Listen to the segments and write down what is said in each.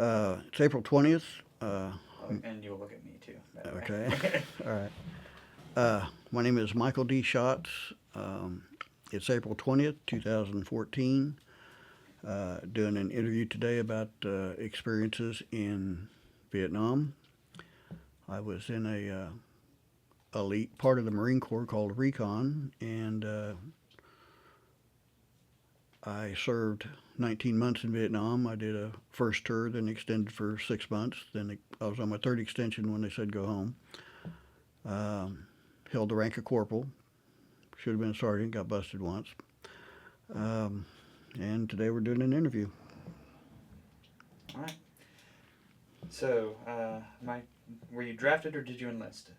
It's April 20th. Oh, and you'll look at me too, by the Okay. way. All right. My name is Michael D. Schatz. It's April 20th, 2014. Doing an interview today about experiences in Vietnam. I was in a elite part of the Marine Corps called Recon, and I served 19 months in Vietnam. I did a first tour, then extended for 6 months. Then I was on my third extension when they said go home. Um, Held the rank of corporal. Should have been a sergeant. Got busted once. Um, and today we're doing an interview. All right. So, Mike, were you drafted or did you enlist?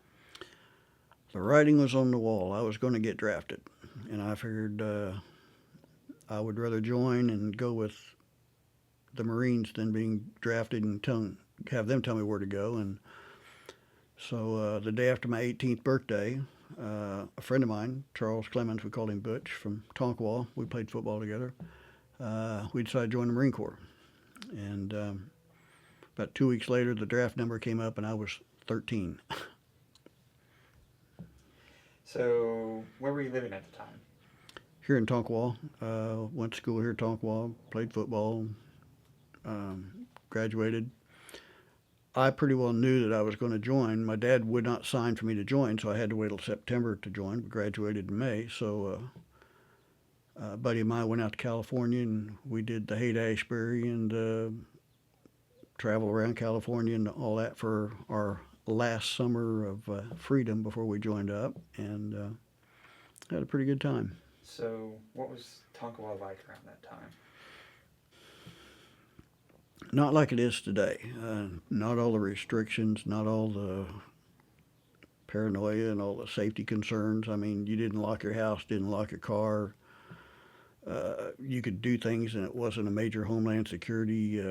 The writing was on the wall. I was going to get drafted, and I figured I would rather join and go with the Marines than being drafted and have them tell me where to go. And so the day after my 18th birthday, a friend of mine, Charles Clemens, we called him Butch, from Tonkawa, we played football together. We decided to join the Marine Corps. And about 2 weeks later, the draft number came up, and I was 13. So, where were you living at the time? Here in Tonkawa, went to school here in Tonkawa, played football, graduated. I pretty well knew that I was going to join. My dad would not sign for me to join, so I had to wait till September to join. We graduated in May, so a buddy of mine went out to California, and we did the Haight Ashbury and travel around California and all that for our last summer of freedom before we joined up, and had a pretty good time. So, what was Tonkawa like around that time? Not like it is today. Not all the restrictions, not all the paranoia and all the safety concerns. I mean, you didn't lock your house, didn't lock your car. You could do things, and it wasn't a major homeland security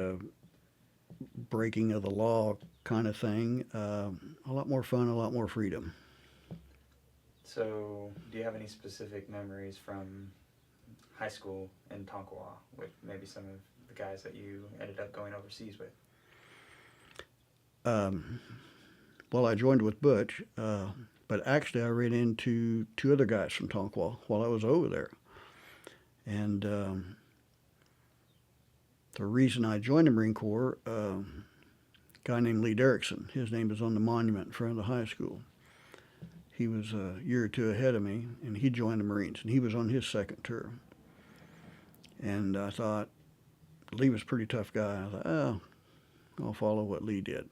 breaking of the law kind of thing. A lot more fun, a lot more freedom. So, do you have any specific memories from high school in Tonkawa with maybe some of the guys that you ended up going overseas with? Um, well, I joined with Butch, but actually I ran into two other guys from Tonkawa while I was over there. And the reason I joined the Marine Corps, a guy named Lee Derrickson, his name is on the monument in front of the high school. He was a year or two ahead of me, and he joined the Marines, and he was on his second tour. And I thought, Lee was a pretty tough guy. I thought, oh, I'll follow what Lee did.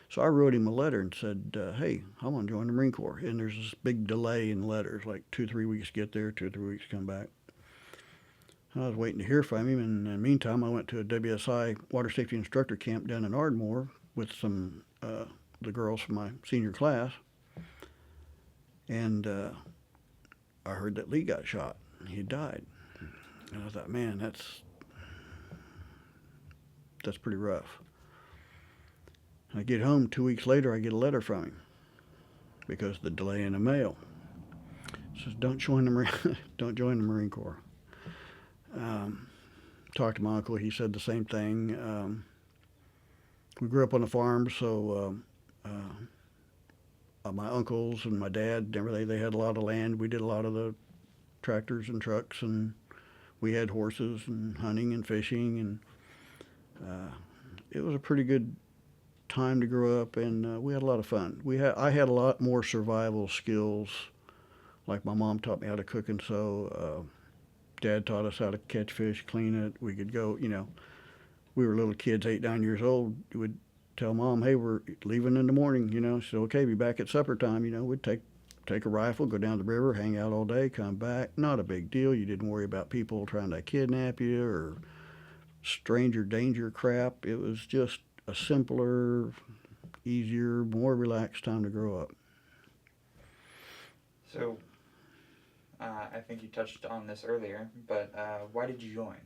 So I wrote him a letter and said, hey, I want to join the Marine Corps. And there's this big delay in letters, like 2 or 3 weeks to get there, 2 or 3 weeks to come back. And I was waiting to hear from him, and in the meantime, I went to a WSI water safety instructor camp down in Ardmore with some the girls from my senior class, and I heard that Lee got shot. He died, and I thought, man, that's pretty rough. I get home 2 weeks later. I get a letter from him because of the delay in the mail. It says, "Don't join the don't join the Marine Corps." Um, Talked to my uncle. He said the same thing. We grew up on a farm, so my uncles and my dad and everything, they had a lot of land. We did a lot of the tractors and trucks, and we had horses and hunting and fishing, and it was a pretty good time to grow up, and we had a lot of fun. I had a lot more survival skills, like my mom taught me how to cook and sew. Dad taught us how to catch fish, clean it. We could go, we were little kids, 8, 9 years old. We would tell mom, hey, we're leaving in the morning. She said, okay, be back at supper time. We'd take a rifle, go down the river, hang out all day, come back. Not a big deal. You didn't worry about people trying to kidnap you or stranger danger crap. It was just a simpler, easier, more relaxed time to grow up. So, I think you touched on this earlier, but why did you join?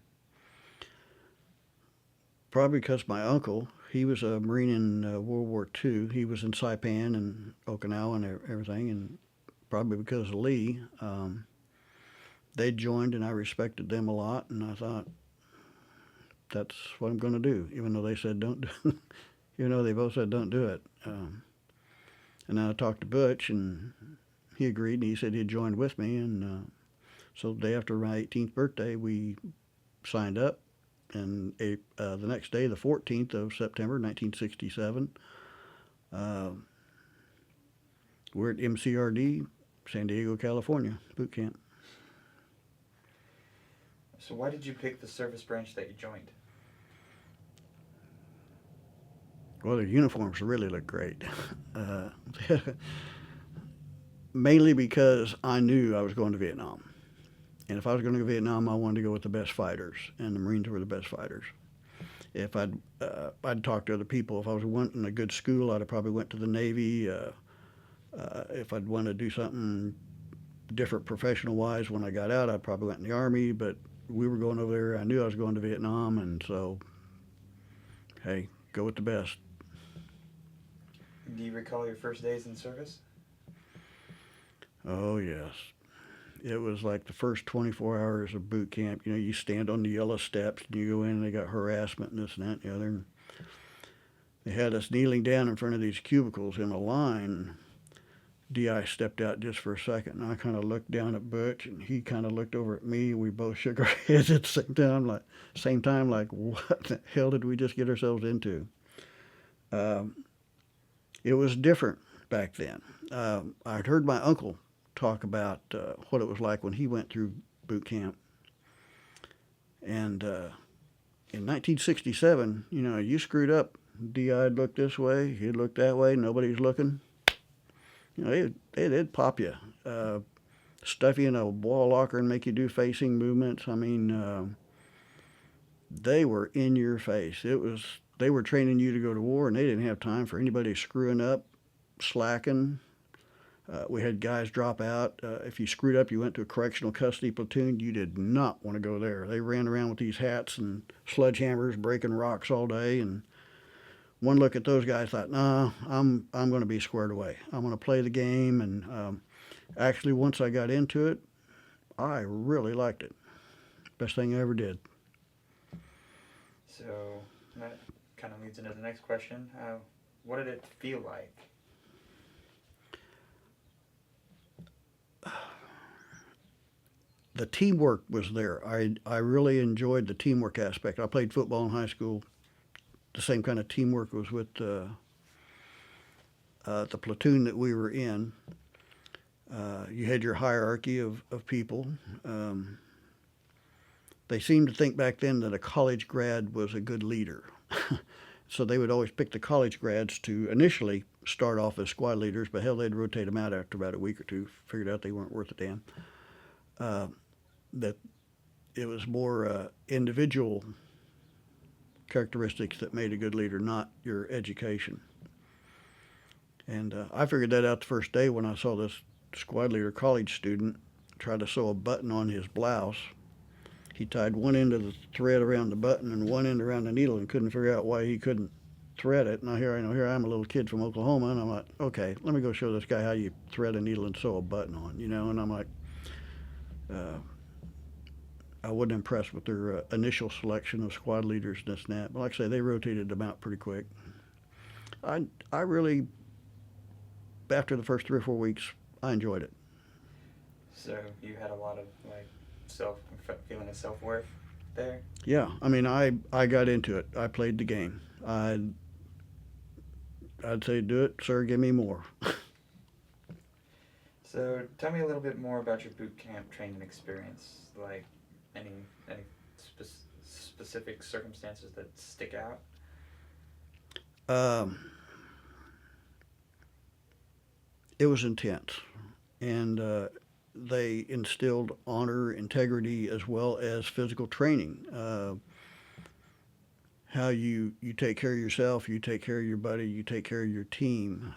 Probably because my uncle, he was a Marine in World War II. He was in Saipan and Okinawa and everything, and probably because of Lee. They joined, and I respected them a lot, and I thought that's what I'm going to do, even though they said don't do even though they both said don't do it. And then I talked to Butch, and he agreed, and he said he'd join with me. And so the day after my 18th birthday, we signed up. And the next day, the 14th of September, 1967, we're at MCRD, San Diego, California, boot camp. So why did you pick the service branch that you joined? Well, their uniforms really look great. Uh, Mainly because I knew I was going to Vietnam. And if I was going to go to Vietnam, I wanted to go with the best fighters, and the Marines were the best fighters. If I'd talked to other people. If I was wanting a good school, I'd have probably went to the Navy. If I'd want to do something different professional-wise when I got out, I probably went in the Army. But we were going over there. I knew I was going to Vietnam, and so, hey, go with the best. Do you recall your first days in service? Oh, yes. It was like the first 24 hours of boot camp. You know, you stand on the yellow steps, and you go in, and they got harassment and this and that and the other. And they had us kneeling down in front of these cubicles in a line. DI stepped out just for a second, and I kind of looked down at Butch, and he kind of looked over at me. We both shook our heads at the same time, like, what the hell did we just get ourselves into? It was different back then. I'd heard my uncle talk about what it was like when he went through boot camp. And in 1967, you know, you screwed up. DI'd look this way, he'd look that way, nobody's looking. You know, they'd pop you, stuff you in a wall locker and make you do facing movements. I mean, they were in your face. They were training you to go to war, and they didn't have time for anybody screwing up, slacking. We had guys drop out. If you screwed up, you went to a correctional custody platoon. You did not want to go there. They ran around with these hats and sledgehammers, breaking rocks all day. And one look at those guys thought, nah, I'm going to be squared away. I'm going to play the game. And actually, once I got into it, I really liked it. Best thing I ever did. So that kind of leads into the next question. What did it feel like? The teamwork was there. I really enjoyed the teamwork aspect. I played football in high school. The same kind of teamwork was with the platoon that we were in. You had your hierarchy of people. They seemed to think back then that a college grad was a good leader. So they would always pick the college grads to initially start off as squad leaders, but hell, they'd rotate them out after about a week or two, figured out they weren't worth a damn. That it was more individual characteristics that made a good leader, not your education. And I figured that out the first day when I saw this squad leader college student try to sew a button on his blouse. He tied one end of the thread around the button and one end around the needle and couldn't figure out why he couldn't thread it. Now here I'm a little kid from Oklahoma, and I'm like, okay, let me go show this guy how you thread a needle and sew a button on, you know. And I'm like, I wasn't impressed with their initial selection of squad leaders and this and that. But like I say, they rotated them out pretty quick. I really, after the first 3 or 4 weeks, I enjoyed it. So you had a lot of feeling of self-worth there? Yeah, I mean, I got into it. I played the game. I'd say, do it, sir, give me more. So tell me a little bit more about your boot camp training experience, like any specific circumstances that stick out? It was intense, and they instilled honor, integrity, as well as physical training. How you take care of yourself, you take care of your buddy, you take care of your team.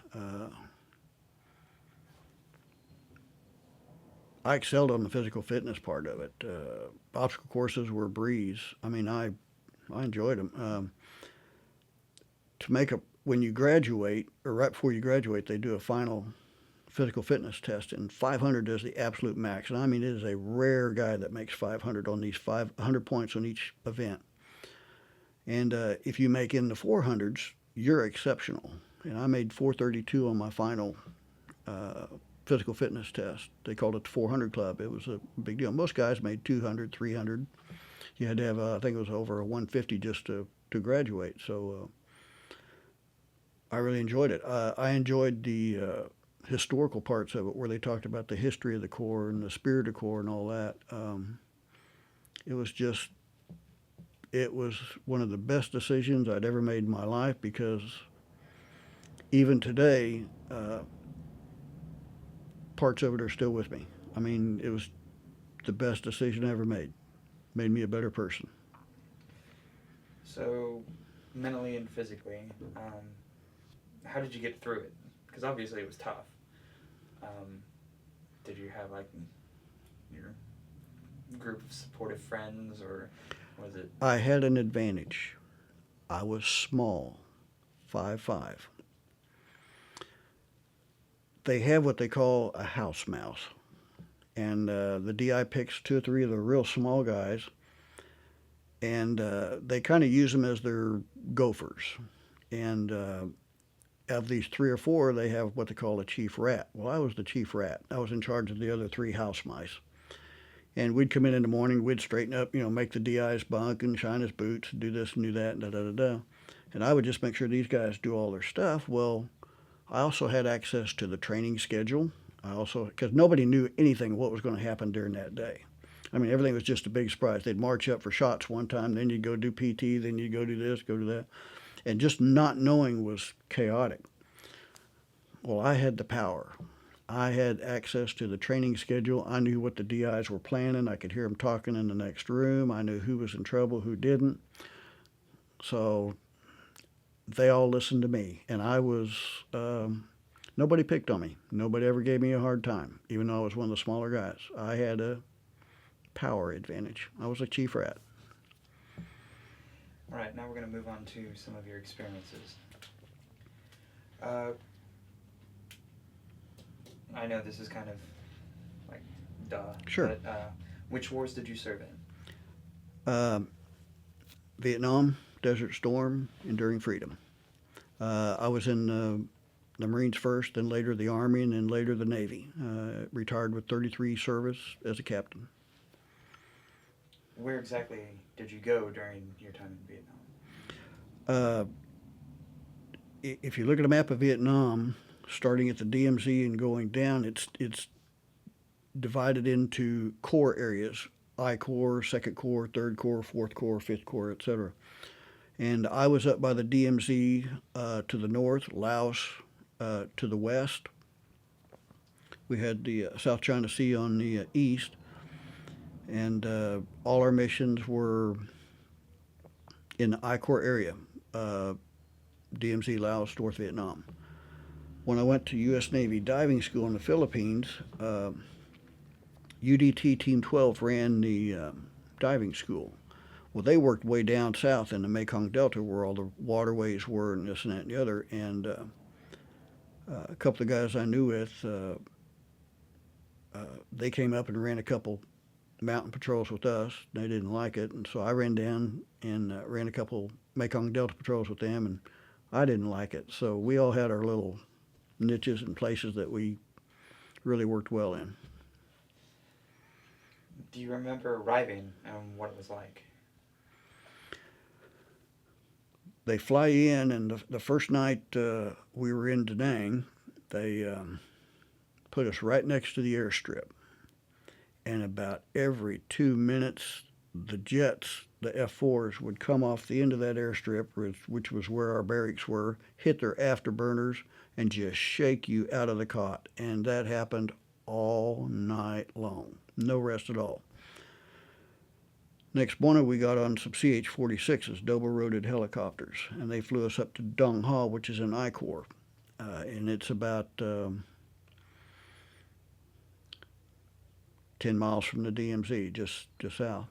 I excelled on the physical fitness part of it. Obstacle courses were a breeze. I mean, I enjoyed them. When you graduate, or right before you graduate, they do a final physical fitness test, and 500 is the absolute max. And I mean, it is a rare guy that makes 500 on these 500 points on each event. And if you make in the 400s, you're exceptional. And I made 432 on my final uh, physical fitness test. They called it the 400 Club. It was a big deal. Most guys made 200, 300. You had to have, I think it was over a 150 just to graduate. So I really enjoyed it. I enjoyed the historical parts of it where they talked about the history of the Corps and the spirit of the Corps and all that. It was just, it was one of the best decisions I'd ever made in my life because even today, parts of it are still with me. I mean, it was the best decision I ever made. Made me a better person. So, mentally and physically, how did you get through it? Because obviously it was tough. Um, did you have like your group of supportive friends, or was it? I had an advantage. I was small, 5'5". They have what they call a house mouse. And the DI picks 2 or 3 of the real small guys, and they kind of use them as their gophers. And of these 3 or 4, they have what they call a chief rat. Well, I was the chief rat. I was in charge of the other 3 house mice. And we'd come in the morning, we'd straighten up, make the DI's bunk and shine his boots, do this and do that, and da-da-da-da. And I would just make sure these guys do all their stuff. Well, I also had access to the training schedule. Because nobody knew anything what was going to happen during that day. I mean, everything was just a big surprise. They'd march up for shots one time, then you'd go do PT, then you'd go do this, go do that. And just not knowing was chaotic. Well, I had the power. I had access to the training schedule. I knew what the DIs were planning. I could hear them talking in the next room. I knew who was in trouble, who didn't. So they all listened to me. And I was, nobody picked on me. Nobody ever gave me a hard time, even though I was one of the smaller guys. I had a power advantage. I was a chief rat. All right, now we're going to move on to some of your experiences. I know this is kind of like duh. Sure. But which wars did you serve in? Vietnam, Desert Storm, Enduring Freedom. I was in the Marines first, then later the Army, and then later the Navy. Retired with 33 service as a captain. Where exactly did you go during your time in Vietnam? If you look at a map of Vietnam, starting at the DMZ and going down, it's divided into corps areas: I Corps, Second Corps, Third Corps, Fourth Corps, Fifth Corps, etc. And I was up by the DMZ to the north, Laos to the west. We had the South China Sea on the east, and all our missions were in the I Corps area, DMZ, Laos, North Vietnam. When I went to U.S. Navy diving school in the Philippines, UDT Team 12 ran the diving school. Well, they worked way down south in the Mekong Delta where all the waterways were and this and that and the other. And a couple of guys I knew with, they came up and ran a couple mountain patrols with us. They didn't like it, and so I ran down and ran a couple Mekong Delta patrols with them, and I didn't like it. So we all had our little niches and places that we really worked well in. Do you remember arriving and what it was like? They fly in, and the first night we were in Da Nang, they put us right next to the airstrip. And about every 2 minutes, the jets, the F-4s, would come off the end of that airstrip, which was where our barracks were, hit their afterburners, and just shake you out of the cot. And that happened all night long. No rest at all. Next morning, we got on some CH-46s, double-rotated helicopters, and they flew us up to Dong Ha, which is in I Corps. And it's about 10 miles from the DMZ, just south.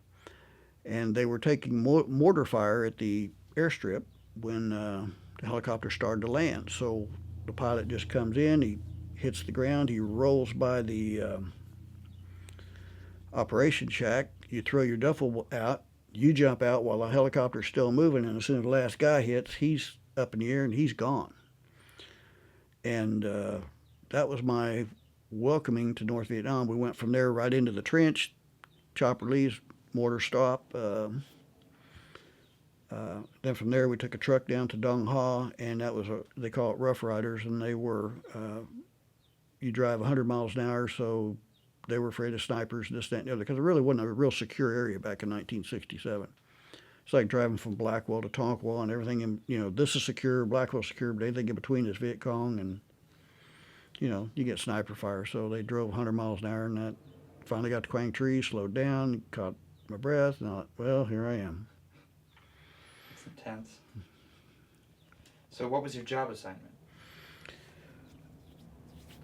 And they were taking mortar fire at the airstrip when the helicopter started to land. So the pilot just comes in, he hits the ground, he rolls by the operation shack, you throw your duffel out, you jump out while the helicopter's still moving, and as soon as the last guy hits, he's up in the air and he's gone. And that was my welcoming to North Vietnam. We went from there right into the trench. Chopper leaves, mortar stop. Then from there we took a truck down to Dong Ha, and that was they call it Rough Riders, and they were you drive 100 miles an hour, so they were afraid of snipers, this, that, and the other, because it really wasn't a real secure area back in 1967. It's like driving from Blackwell to Tonkwall and everything. And this is secure, Blackwell's secure, but anything in between is Viet Cong, and you get sniper fire. So they drove 100 miles an hour, and that finally got to Quang Tri, slowed down, caught my breath, and I thought, well, here I am. It's intense. So what was your job assignment?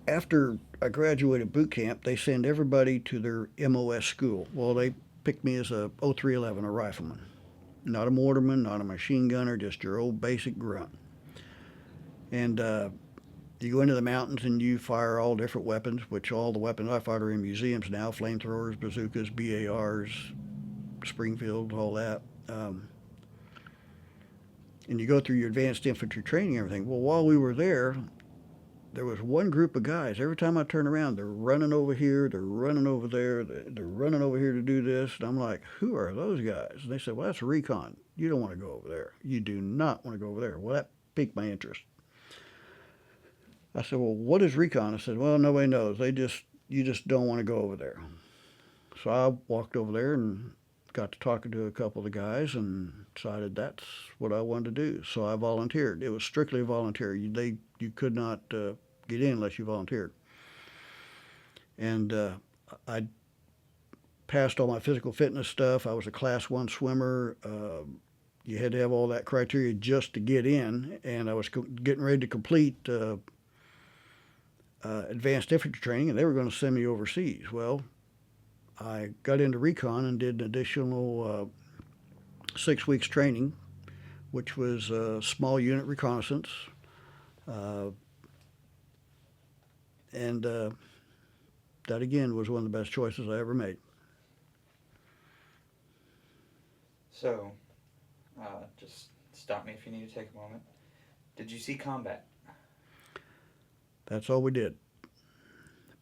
After I graduated boot camp, they send everybody to their MOS school. Well, they picked me as a 0311, a rifleman. Not a mortarman, not a machine gunner, just your old basic grunt. And you go into the mountains and you fire all different weapons, which all the weapons I fired are in museums now, flamethrowers, bazookas, BARs, Springfield, all that. And you go through your advanced infantry training and everything. Well, while we were there was one group of guys. Every time I turn around, they're running over here, they're running over there, they're running over here to do this. And I'm like, who are those guys? And they said, well, that's recon. You don't want to go over there. You do not want to go over there. Well, that piqued my interest. I said, well, what is recon? I said, well, nobody knows. You just don't want to go over there. So I walked over there and got to talking to a couple of the guys and decided that's what I wanted to do. So I volunteered. It was strictly volunteer. You could not get in unless you volunteered. And I passed all my physical fitness stuff. I was a Class 1 swimmer. You had to have all that criteria just to get in. And I was getting ready to complete advanced infantry training, and they were going to send me overseas. Well, I got into recon and did an additional 6 weeks training, which was small unit reconnaissance. And that, again, was one of the best choices I ever made. So, just stop me if you need to take a moment. Did you see combat? That's all we did,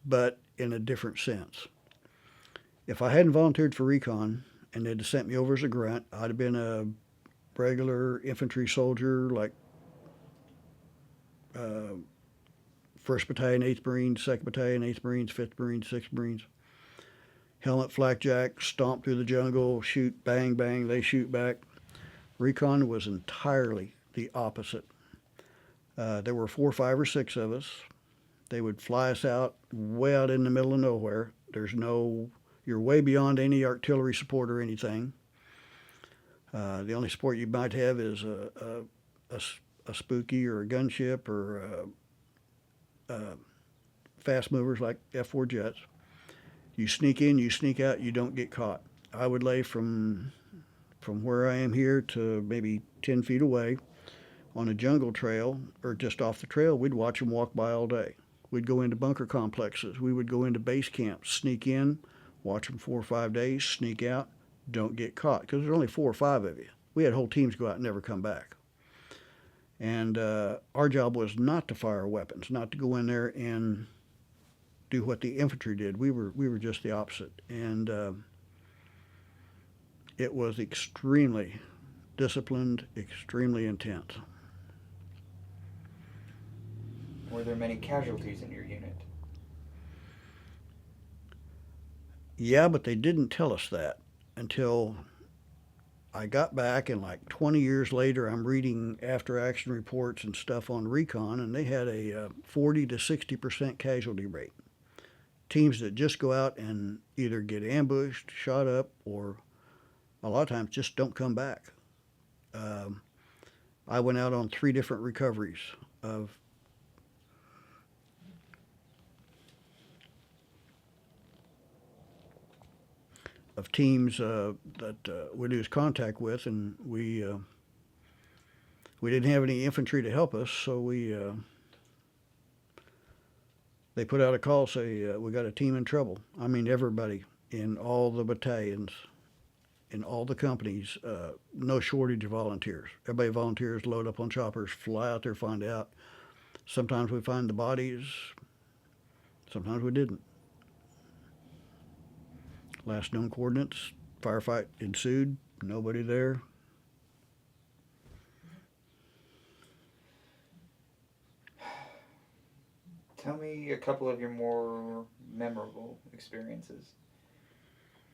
but in a different sense. If I hadn't volunteered for recon and they'd sent me over as a grunt, I'd have been a regular infantry soldier, like 1st Battalion, 8th Marines, 2nd Battalion, 8th Marines, 5th Marines, 6th Marines. Helmet, flakjack, stomp through the jungle, shoot, bang, bang, they shoot back. Recon was entirely the opposite. There were 4, 5, or 6 of us. They would fly us out way out in the middle of nowhere. You're way beyond any artillery support or anything. The only support you might have is a spooky or a gunship or fast movers like F-4 jets. You sneak in, you sneak out, you don't get caught. I would lay from where I am here to maybe 10 feet away on a jungle trail or just off the trail. We'd watch them walk by all day. We'd go into bunker complexes. We would go into base camps, sneak in, watch them 4 or 5 days, sneak out, don't get caught, because there's only 4 or 5 of you. We had whole teams go out and never come back. And our job was not to fire weapons, not to go in there and do what the infantry did. We were just the opposite. And it was extremely disciplined, extremely intense. Were there many casualties in your unit? Yeah, but they didn't tell us that until I got back, and like 20 years later, I'm reading after-action reports and stuff on recon, and they had a 40 to 60% casualty rate. Teams that just go out and either get ambushed, shot up, or a lot of times just don't come back. I went out on 3 different recoveries of teams that we'd lose contact with, and we didn't have any infantry to help us, so they put out a call, say we got a team in trouble. I mean, everybody in all the battalions in all the companies, no shortage of volunteers. Everybody volunteers, load up on choppers, fly out there, find out. Sometimes we find the bodies, sometimes we didn't. Last known coordinates, firefight ensued, nobody there. Tell me a couple of your more memorable experiences,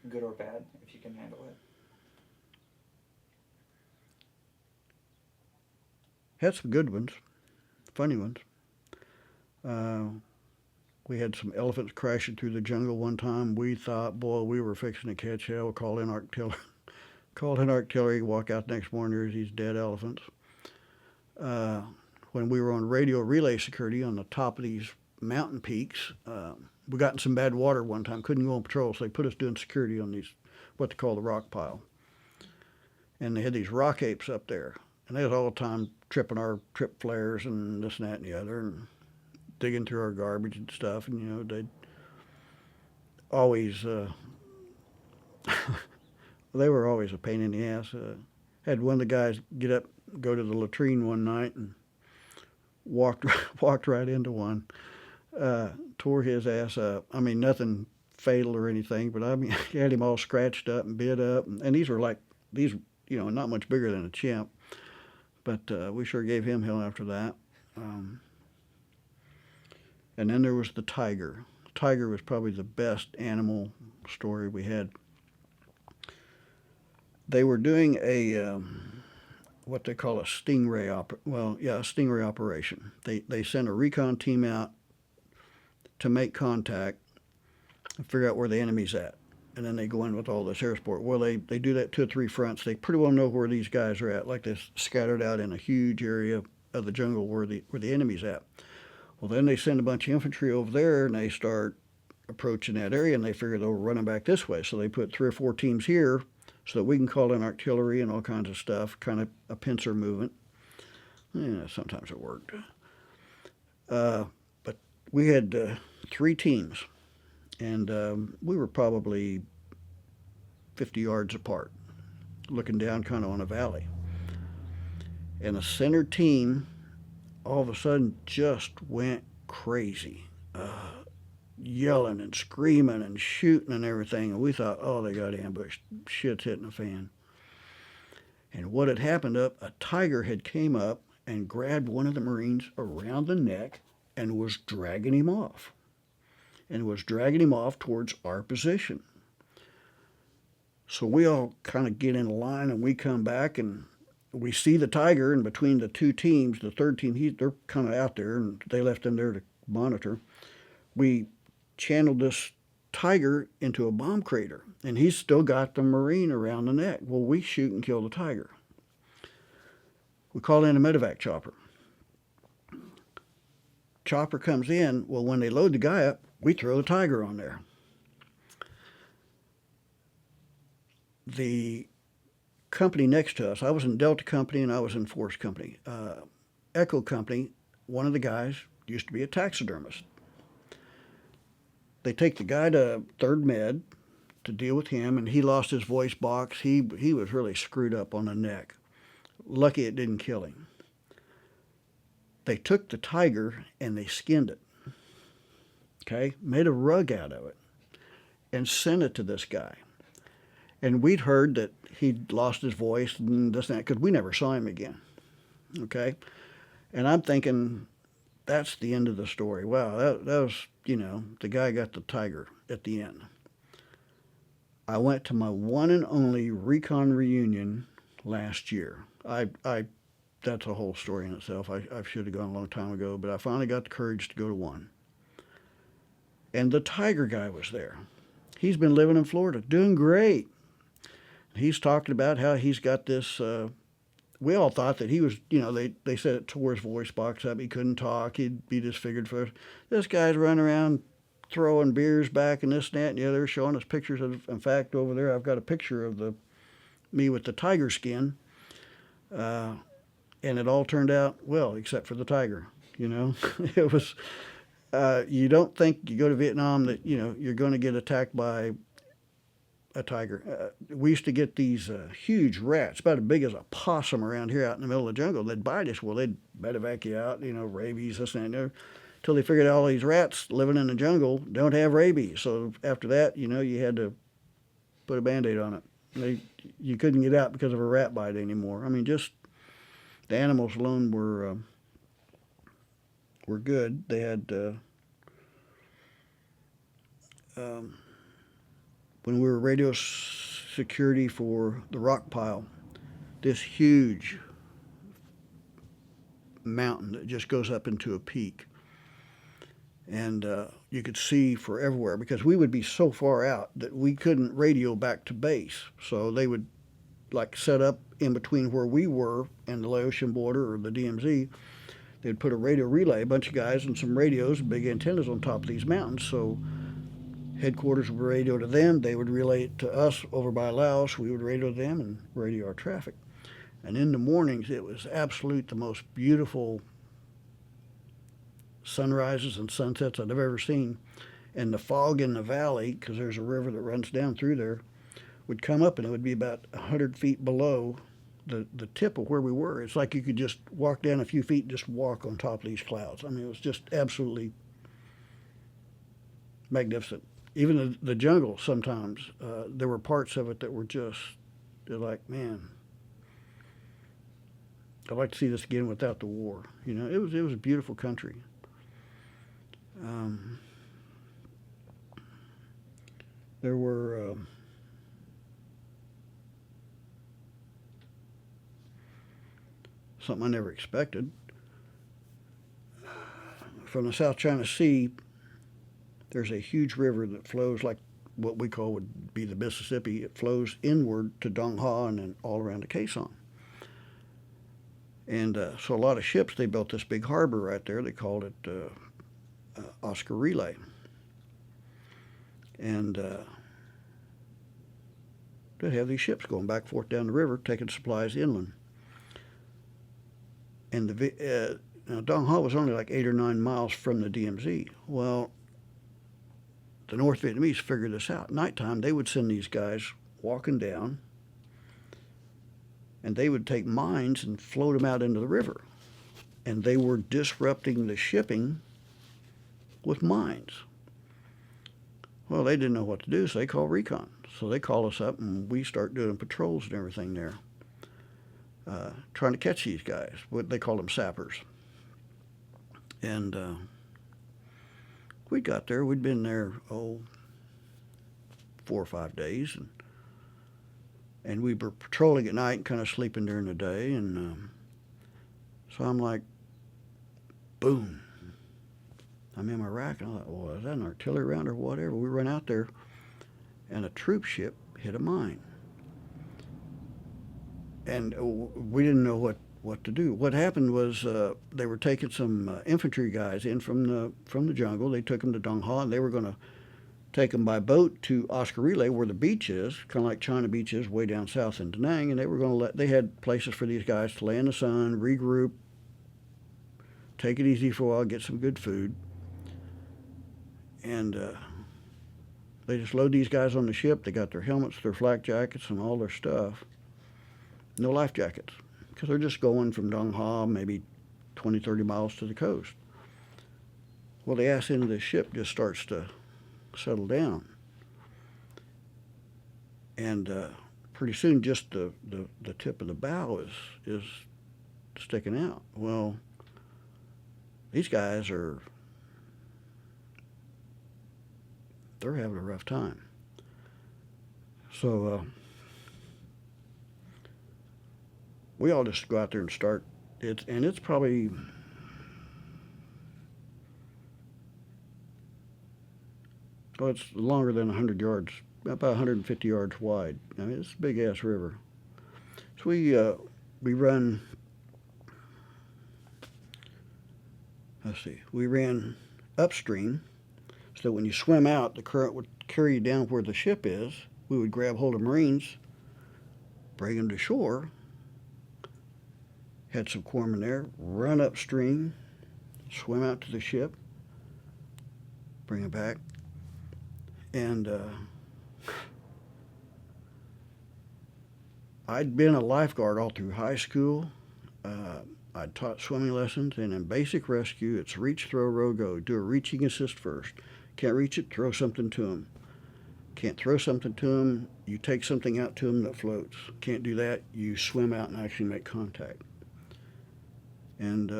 good or bad, if you can handle it. Had some good ones, funny ones. Uh, we had some elephants crashing through the jungle one time. We thought, boy, we were fixing to catch hell. Called in artillery. Called in artillery. Walk out next morning, there's these dead elephants. Uh, when we were on radio relay security on the top of these mountain peaks, we got in some bad water one time. Couldn't go on patrol, so they put us doing security on these, what they call the rock pile. And they had these rock apes up there. And they was all the time tripping our trip flares and this and that and the other, and digging through our garbage and stuff. And, you know, they'd always, they were always a pain in the ass. Had one of the guys get up, go to the latrine one night and walked right into one. Tore his ass up. I mean, nothing fatal or anything, but I mean, he had him all scratched up and bit up. And these, you know, not much bigger than a chimp. But we sure gave him hell after that. And then there was the tiger. Tiger was probably the best animal story we had. They were doing a what they call a stingray a stingray operation. They sent a recon team out to make contact and figure out where the enemy's at. And then they go in with all this air support. Well, they do that 2 or 3 fronts. They pretty well know where these guys are at, like they're scattered out in a huge area of the jungle where the enemy's at. Well, then they send a bunch of infantry over there, and they start approaching that area, and they figure they'll run them back this way. So they put 3 or 4 teams here so that we can call in artillery and all kinds of stuff, kind of a pincer movement. Yeah, sometimes it worked. But we had 3 teams. And we were probably 50 yards apart, looking down kind of on a valley. And the center team all of a sudden just went crazy, yelling and screaming and shooting and everything. And we thought, oh, they got ambushed. Shit's hitting the fan. And what had happened a tiger had came up and grabbed one of the Marines around the neck and was dragging him off. And was dragging him off towards our position. So we all kind of get in line, and we come back, and we see the tiger, and between the 2 teams, the third team, they're kind of out there, and they left him there to monitor. We channeled this tiger into a bomb crater, and he's still got the Marine around the neck. Well, we shoot and kill the tiger. We call in a medevac chopper. Chopper comes in. Well, when they load the guy up, we throw the tiger on there. The company next to us, I was in Delta Company and I was in Force Company. Echo Company, one of the guys used to be a taxidermist. They take the guy to Third Med to deal with him, and he lost his voice box. He was really screwed up on the neck. Lucky it didn't kill him. They took the tiger and they skinned it. Okay, made a rug out of it and sent it to this guy. And we'd heard that he'd lost his voice and this and that because we never saw him again. Okay, and I'm thinking that's the end of the story. Wow, that was, you know, the guy got the tiger at the end. I went to my one and only recon reunion last year. That's a whole story in itself. I should have gone a long time ago, but I finally got the courage to go to one. And the tiger guy was there. He's been living in Florida, doing great. He's talking about how he's got this, we all thought that he was, you know, they said it tore his voice box up. He couldn't talk. He'd be disfigured for us. This guy's running around throwing beers back and this and that and the other, showing us pictures of, in fact, over there, I've got a picture of me with the tiger skin. And it all turned out well, except for the tiger, you know. It was... you don't think you go to Vietnam that, you know, you're going to get attacked by a tiger. We used to get these huge rats, about as big as a possum around here out in the middle of the jungle. They'd bite us. Well, they'd medevac you out, rabies, this and that. Until they figured out all these rats living in the jungle don't have rabies. So after that, you had to put a Band-Aid on it. You couldn't get out because of a rat bite anymore. I mean, just the animals alone were good. They had when we were radio security for the rock pile, this huge mountain that just goes up into a peak. And you could see for everywhere because we would be so far out that we couldn't radio back to base. So they would set up in between where we were and the Laotian border or the DMZ. They'd put a radio relay, a bunch of guys and some radios, big antennas on top of these mountains. So headquarters would radio to them. They would relay it to us over by Laos. We would radio to them and radio our traffic. And in the mornings, it was absolute the most beautiful sunrises and sunsets I've ever seen. And the fog in the valley, because there's a river that runs down through there, would come up and it would be about 100 feet below the tip of where we were. It's like you could just walk down a few feet and just walk on top of these clouds. I mean, it was just absolutely magnificent. Even the jungle sometimes, there were parts of it that were just, they're like, man, I'd like to see this again without the war. It was a beautiful country. There were something I never expected. From the South China Sea, there's a huge river that flows like what we call would be the Mississippi. It flows inward to Dong Ha and then all around to Quezon. And so a lot of ships, they built this big harbor right there. They called it Oscar Relay. And they'd have these ships going back and forth down the river, taking supplies inland. And now Dong Ha was only like 8 or 9 miles from the DMZ. Well, the North Vietnamese figured this out. Nighttime, they would send these guys walking down, and they would take mines and float them out into the river. And they were disrupting the shipping with mines. Well, they didn't know what to do, so they called recon. So they call us up, and we start doing patrols and everything there, trying to catch these guys. What they call them sappers. And we got there. We'd been there 4 or 5 days, and we were patrolling at night and kind of sleeping during the day. And so I'm like, boom. I'm in my rack, and I thought, well, is that an artillery round or whatever? We run out there, and a troop ship hit a mine. And we didn't know what to do. What happened was they were taking some infantry guys in from the jungle. They took them to Dong Ha, and they were going to take them by boat to Oscar Relay, where the beach is, kind of like China Beach is, way down south in Da Nang. And they were going to they had places for these guys to lay in the sun, regroup, take it easy for a while, get some good food. And they just load these guys on the ship. They got their helmets, their flak jackets, and all their stuff. No life jackets, because they're just going from Dong Ha maybe 20, 30 miles to the coast. Well, the ass end of the ship just starts to settle down. And pretty soon just the tip of the bow is sticking out. Well, these guys they're having a rough time. So we all just go out there and start. It's probably it's longer than 100 yards, about 150 yards wide. I mean, it's a big ass river. So we run. Let's see. We ran upstream, so that when you swim out, the current would carry you down where the ship is. We would grab hold of Marines, bring them to shore. Had some corpsmen there, run upstream, swim out to the ship, bring it back, and I'd been a lifeguard all through high school. Uh, I taught swimming lessons, and in basic rescue, it's reach, throw, row, go. Do a reaching assist first. Can't reach it, throw something to them. Can't throw something to them, you take something out to them that floats. Can't do that, you swim out and actually make contact. And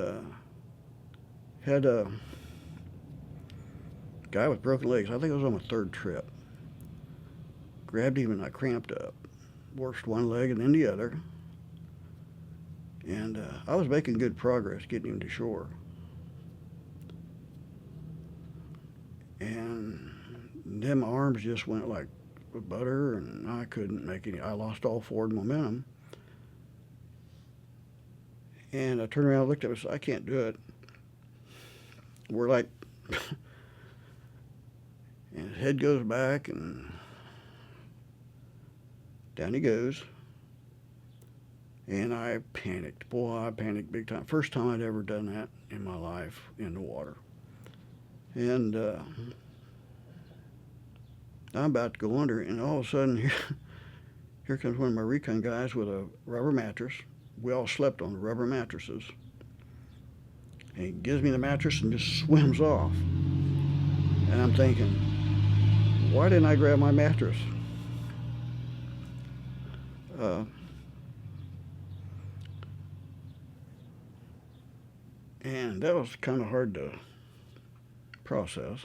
had a guy with broken legs. I think it was on my third trip. Grabbed him and I cramped up. Worked one leg and then the other. And I was making good progress getting him to shore. And then my arms just went like butter, and I couldn't make any. I lost all forward momentum. And I turned around and looked at him and said, I can't do it. We're like, and his head goes back, and down he goes. And I panicked. Boy, I panicked big time. First time I'd ever done that in my life in the water. And I'm about to go under, and all of a sudden, here comes one of my recon guys with a rubber mattress. We all slept on the rubber mattresses. And he gives me the mattress and just swims off. And I'm thinking, why didn't I grab my mattress? And that was kind of hard to process.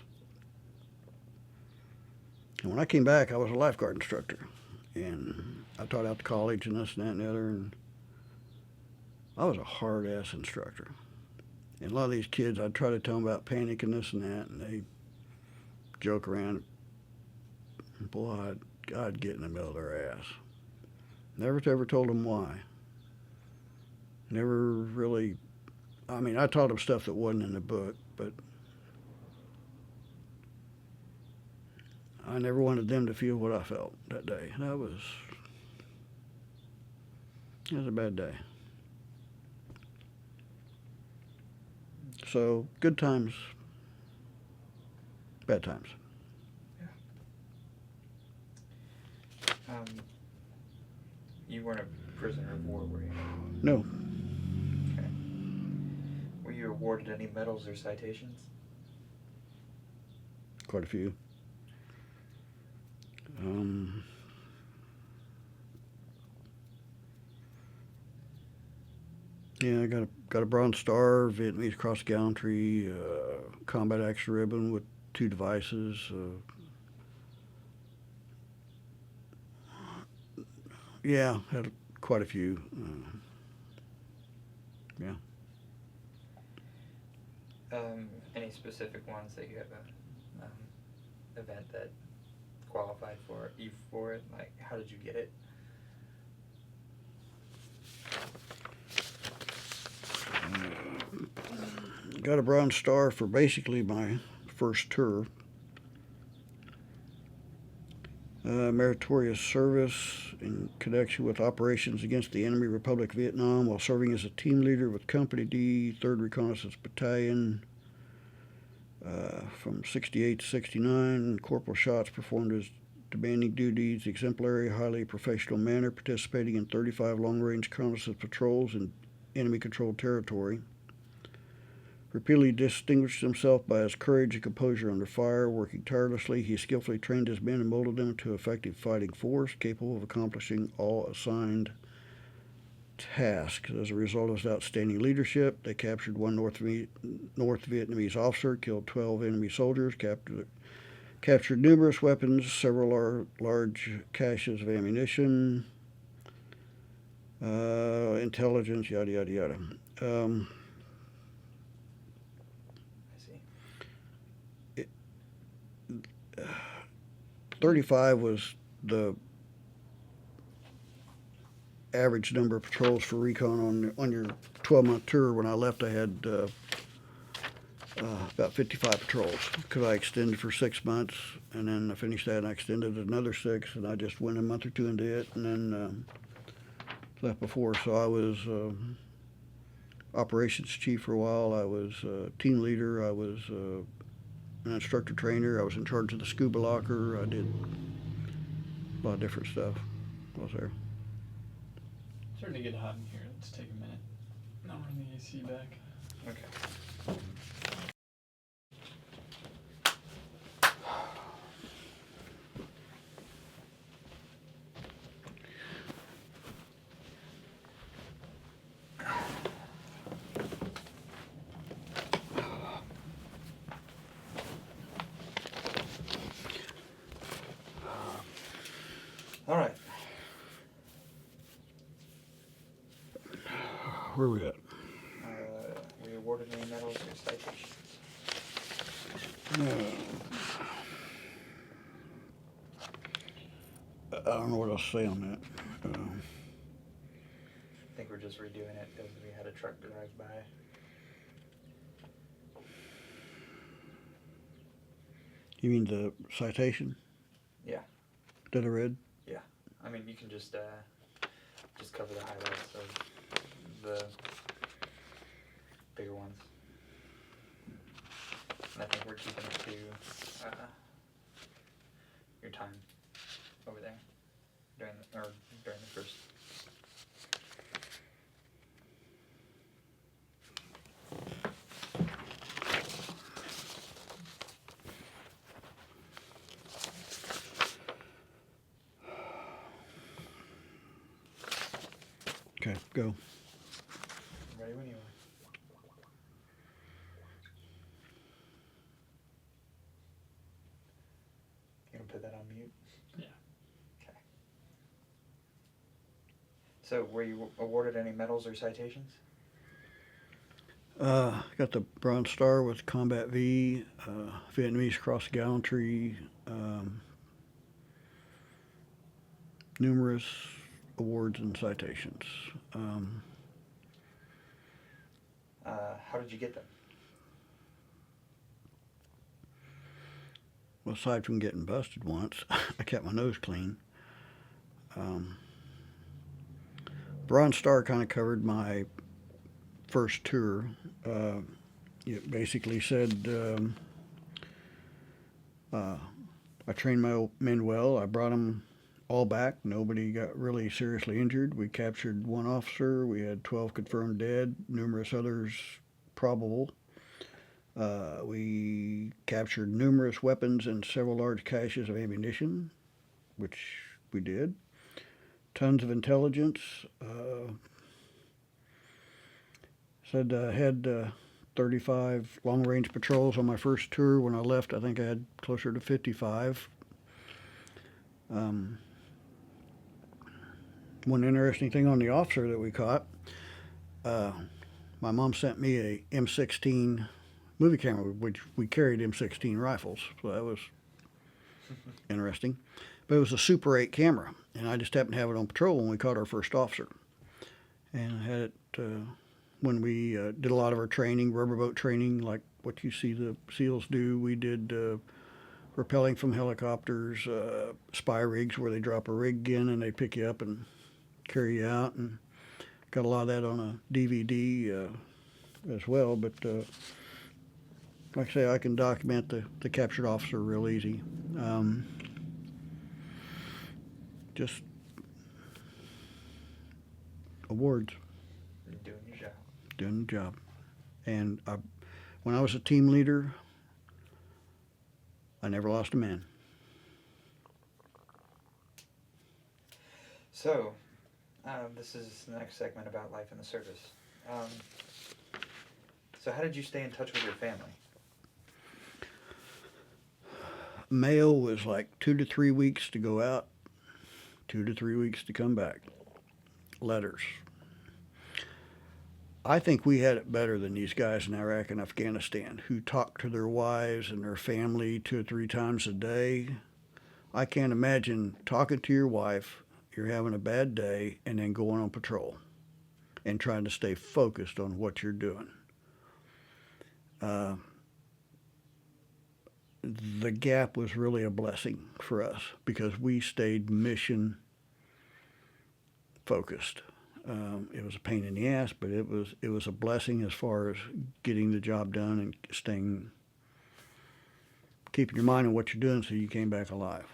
And when I came back, I was a lifeguard instructor. And I taught out to college and this and that and the other. And I was a hard-ass instructor. And a lot of these kids, I'd try to tell them about panic and this and that, and they joke around. Boy, I'd get in the middle of their ass. Never ever told them why. Never really, I mean, I taught them stuff that wasn't in the book, but I never wanted them to feel what I felt that day. It was a bad day. So, good times, bad times. Yeah. You weren't a prisoner of war, were you? No. Okay. Were you awarded any medals or citations? Quite a few. Yeah, I got a Bronze Star, Vietnamese Cross Gallantry, Combat Action Ribbon with 2 devices. Yeah, had quite a few. Yeah. Any specific ones that you have a event that qualified for you for it? Like, how did you get it? Got a Bronze Star for basically my first tour. Meritorious service in connection with operations against the enemy Republic of Vietnam while serving as a team leader with Company D, 3rd Reconnaissance Battalion. From 68 to 69, Corporal Schatz performed his demanding duties, exemplary, highly professional manner, participating in 35 long-range reconnaissance patrols in enemy-controlled territory. Repeatedly distinguished himself by his courage and composure under fire. Working tirelessly, he skillfully trained his men and molded them into effective fighting force, capable of accomplishing all assigned tasks. As a result of his outstanding leadership, they captured one North Vietnamese officer, killed 12 enemy soldiers, captured numerous weapons, several large caches of ammunition, intelligence, yada, yada, yada. 35 was the average number of patrols for recon on your 12-month tour. When I left, I had about 55 patrols because I extended for 6 months, and then I finished that and I extended another 6, and I just went a month or 2 into it, and then left before. So I was operations chief for a while. I was team leader. I was an instructor trainer. I was in charge of the scuba locker. I did a lot of different stuff. I was there. Starting to get hot in here. Let's take a minute. I'll run the AC back. Okay. All right. Where are we at? We awarded any medals or citations? I don't know what else to say on that. I think we're just redoing it because we had a truck drive by. You mean the citation Yeah. that I read? Yeah. I mean, you can just cover the highlights of the bigger ones. And I think we're keeping it to your time over there during the first. Okay, go. Ready when you are. You gonna put that on mute? Yeah. Okay. So, were you awarded any medals or citations? Got the Bronze Star with Combat V, Vietnamese Cross Gallantry, numerous awards and citations. How did you get them? Well, aside from getting busted once, I kept my nose clean. Bronze Star kind of covered my first tour. It basically said I trained my men well. I brought them all back. Nobody got really seriously injured. We captured one officer. We had 12 confirmed dead, numerous others probable. We captured numerous weapons and several large caches of ammunition, which we did. Tons of intelligence. Said I had 35 long-range patrols on my first tour. When I left, I think I had closer to 55. One interesting thing on the officer that we caught, my mom sent me a M16 movie camera, which we carried M16 rifles, so that was interesting. But it was a Super 8 camera, and I just happened to have it on patrol when we caught our first officer. And I had it when we did a lot of our training, rubber boat training, like what you see the SEALs do. We did rappelling from helicopters, spy rigs where they drop a rig in and they pick you up and carry you out, and got a lot of that on a DVD as well. But like I say, I can document the captured officer real easy. Just awards. Doing your job. Doing the job. And when I was a team leader, I never lost a man. So, this is the next segment about life in the service. So how did you stay in touch with your family? Mail was like 2 to 3 weeks to go out, 2 to 3 weeks to come back. Letters. I think we had it better than these guys in Iraq and Afghanistan who talked to their wives and their family 2 or 3 times a day. I can't imagine talking to your wife, you're having a bad day, and then going on patrol and trying to stay focused on what you're doing. The gap was really a blessing for us because we stayed mission focused. It was a pain in the ass, but it was a blessing as far as getting the job done and keeping your mind on what you're doing so you came back alive.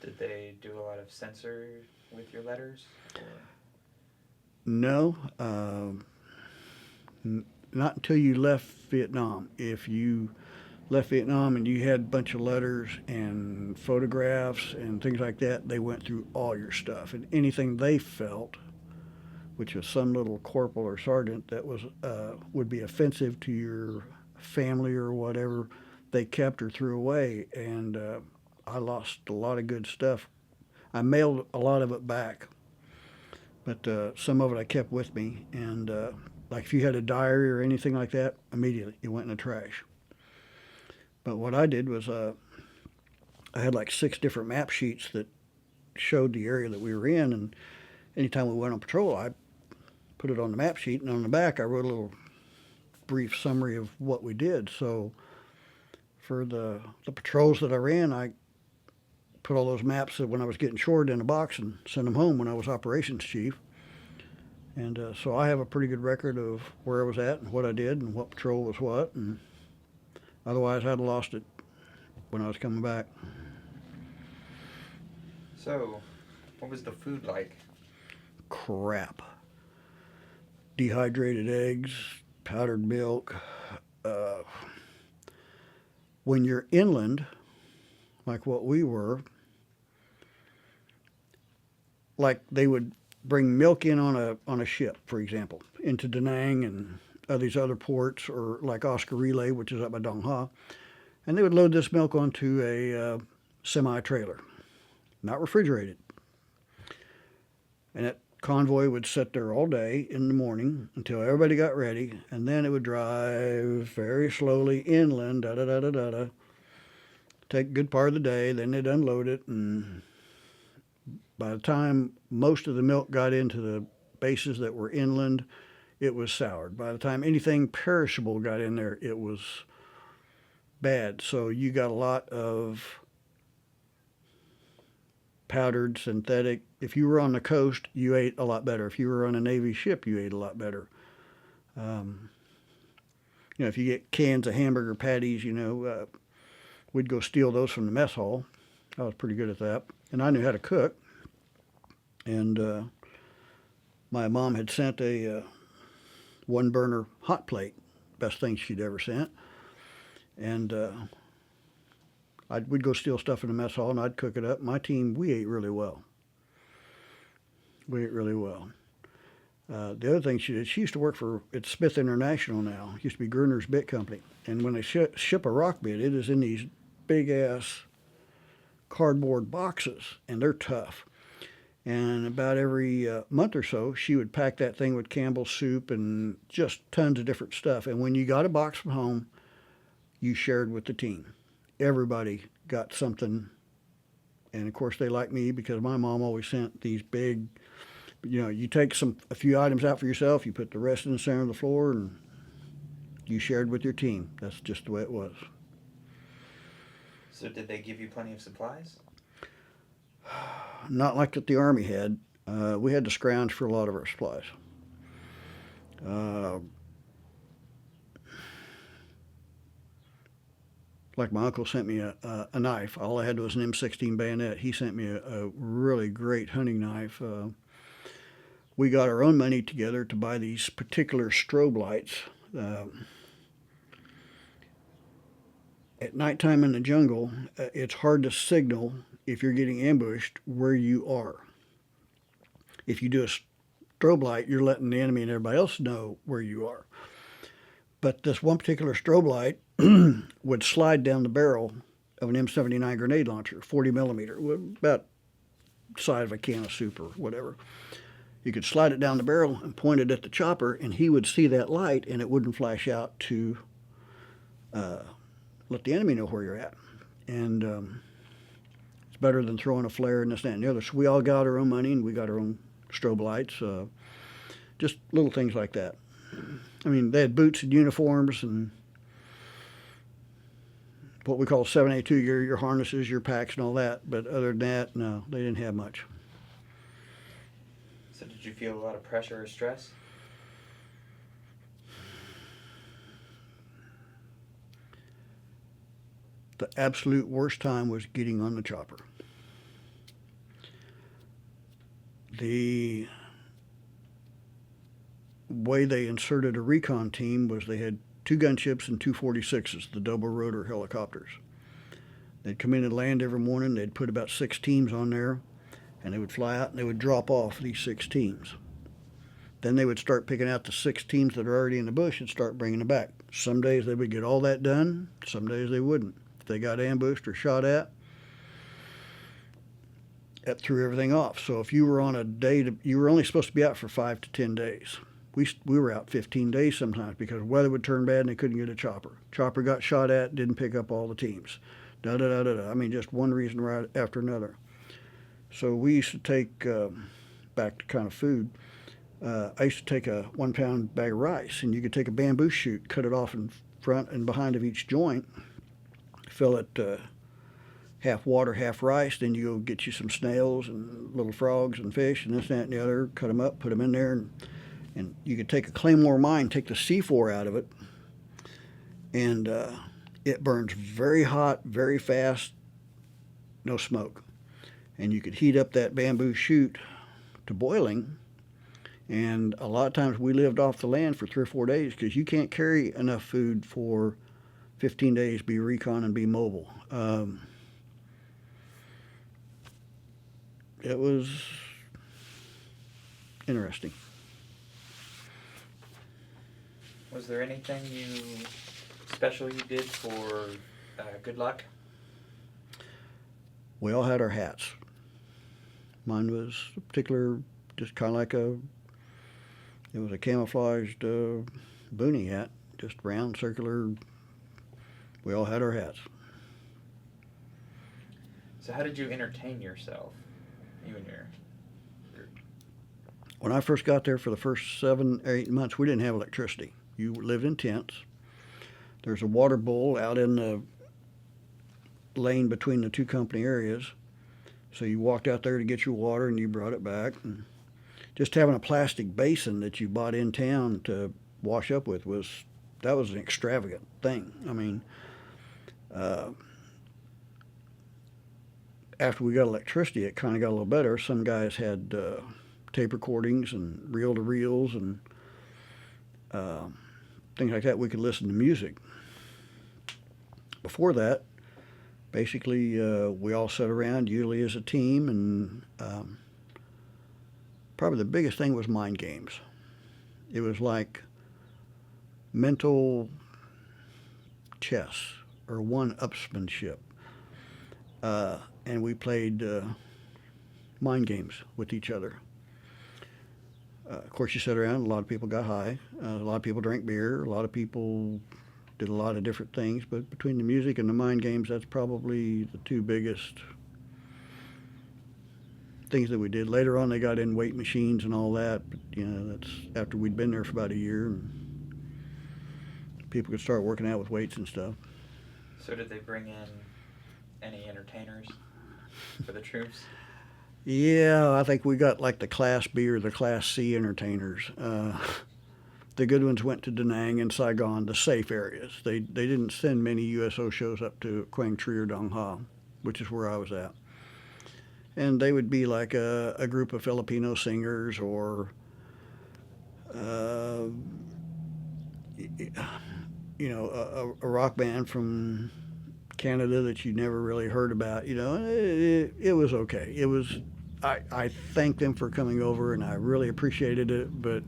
Did they do a lot of censor with your letters? Or? No, not until you left Vietnam. If you left Vietnam and you had a bunch of letters and photographs and things like that, they went through all your stuff. And anything they felt, which was some little corporal or sergeant that was would be offensive to your family or whatever, they kept or threw away. And I lost a lot of good stuff. I mailed a lot of it back, but some of it I kept with me. And like if you had a diary or anything like that, immediately it went in the trash. But what I did was I had like 6 different map sheets that showed the area that we were in, and anytime we went on patrol, I put it on the map sheet, and on the back I wrote a little brief summary of what we did. So for the patrols that I ran, I put all those maps that when I was getting shored in a box and sent them home when I was operations chief. And so I have a pretty good record of where I was at and what I did and what patrol was what. And otherwise, I'd have lost it when I was coming back. So, what was the food like? Crap. Dehydrated eggs, powdered milk. When you're inland, like what we were, like they would bring milk in on a ship, for example, into Da Nang and these other ports, or like Oscar Relay, which is up by Dong Ha, and they would load this milk onto a semi-trailer, not refrigerated, and that convoy would sit there all day in the morning until everybody got ready, and then it would drive very slowly inland, da da da da da da, take a good part of the day, then they'd unload it, and by the time most of the milk got into the bases that were inland, it was soured. By the time anything perishable got in there, it was bad. So you got a lot of powdered, synthetic. If you were on the coast, you ate a lot better. If you were on a Navy ship, you ate a lot better. If you get cans of hamburger patties, we'd go steal those from the mess hall. I was pretty good at that. And I knew how to cook. And my mom had sent a one-burner hot plate, best thing she'd ever sent. And we'd go steal stuff in the mess hall, and I'd cook it up. My team, we ate really well. We ate really well. The other thing she did, she used to work it's Smith International now. It used to be Gruner's Bit Company. And when they ship a rock bit, it is in these big-ass cardboard boxes, and they're tough. And about every month or so, she would pack that thing with Campbell's soup and just tons of different stuff. And when you got a box from home, you shared with the team. Everybody got something. And of course, they liked me because my mom always sent these big, you take a few items out for yourself, you put the rest in the center of the floor, and you shared with your team. That's just the way it was. So did they give you plenty of supplies? Not like that the Army had. We had to scrounge for a lot of our supplies. Like my uncle sent me a knife. All I had was an M16 bayonet. He sent me a really great hunting knife. We got our own money together to buy these particular strobe lights. At nighttime in the jungle, it's hard to signal if you're getting ambushed where you are. If you do a strobe light, you're letting the enemy and everybody else know where you are. But this one particular strobe light would slide down the barrel of an M79 grenade launcher, 40 millimeter, about the size of a can of soup or whatever. You could slide it down the barrel and point it at the chopper, and he would see that light, and it wouldn't flash out to let the enemy know where you're at. And it's better than throwing a flare and this, that, and the other. So we all got our own money, and we got our own strobe lights. Just little things like that. I mean, they had boots and uniforms and what we call 782 gear, your harnesses, your packs, and all that. But other than that, no, they didn't have much. So did you feel a lot of pressure or stress? The absolute worst time was getting on the chopper. way they inserted a recon team was they had 2 gunships and 2 46s, the double rotor helicopters. They'd come in and land every morning. They'd put about 6 teams on there, and they would fly out and they would drop off these 6 teams. Then they would start picking out the 6 teams that are already in the bush and start bringing them back. Some days they would get all that done. Some days they wouldn't. If they got ambushed or shot at, that threw everything off. So if you were on a day, you were only supposed to be out for 5 to 10 days. We were out 15 days sometimes because the weather would turn bad and they couldn't get a chopper. Chopper got shot at, didn't pick up all the teams. Da-da-da-da-da. I mean, just one reason right after another. So we used to take, back to kind of food, I used to take a 1 pound bag of rice, and you could take a bamboo shoot, cut it off in front and behind of each joint, fill it half water, half rice, then you go get you some snails and little frogs and fish and this, that, and the other, cut them up, put them in there, and you could take a Claymore mine, take the C4 out of it, and it burns very hot, very fast, no smoke. And you could heat up that bamboo shoot to boiling, and a lot of times we lived off the land for 3 or 4 days because you can't carry enough food for 15 days, be recon and be mobile. It was interesting. Was there anything special you did for good luck? We all had our hats. Mine was a particular, just kind of like it was a camouflaged boonie hat, just round, circular. We all had our hats. So how did you entertain yourself, you and your group? When I first got there for the first 7 or 8 months, we didn't have electricity. You lived in tents. There's a water bowl out in the lane between the 2 company areas. So you walked out there to get your water and you brought it back. And just having a plastic basin that you bought in town to wash up with was an extravagant thing. I mean, after we got electricity, it kind of got a little better. Some guys had tape recordings and reel-to-reels and things like that. We could listen to music. Before that, basically, we all sat around, usually as a team, and probably the biggest thing was mind games. It was like mental chess or one-upsmanship. And we played mind games with each other. Of course, you sat around, a lot of people got high, a lot of people drank beer, a lot of people did a lot of different things, but between the music and the mind games, that's probably the 2 biggest things that we did. Later on, they got in weight machines and all that, but that's after we'd been there for about a year, and people could start working out with weights and stuff. So did they bring in any entertainers for the troops? Yeah, I think we got like the Class B or the Class C entertainers. The good ones went to Da Nang and Saigon, the safe areas. They didn't send many USO shows up to Quang Tri or Dong Ha, which is where I was at. And they would be like a group of Filipino singers or, a rock band from Canada that you never really heard about. It was okay. It was. I thanked them for coming over, and I really appreciated it. But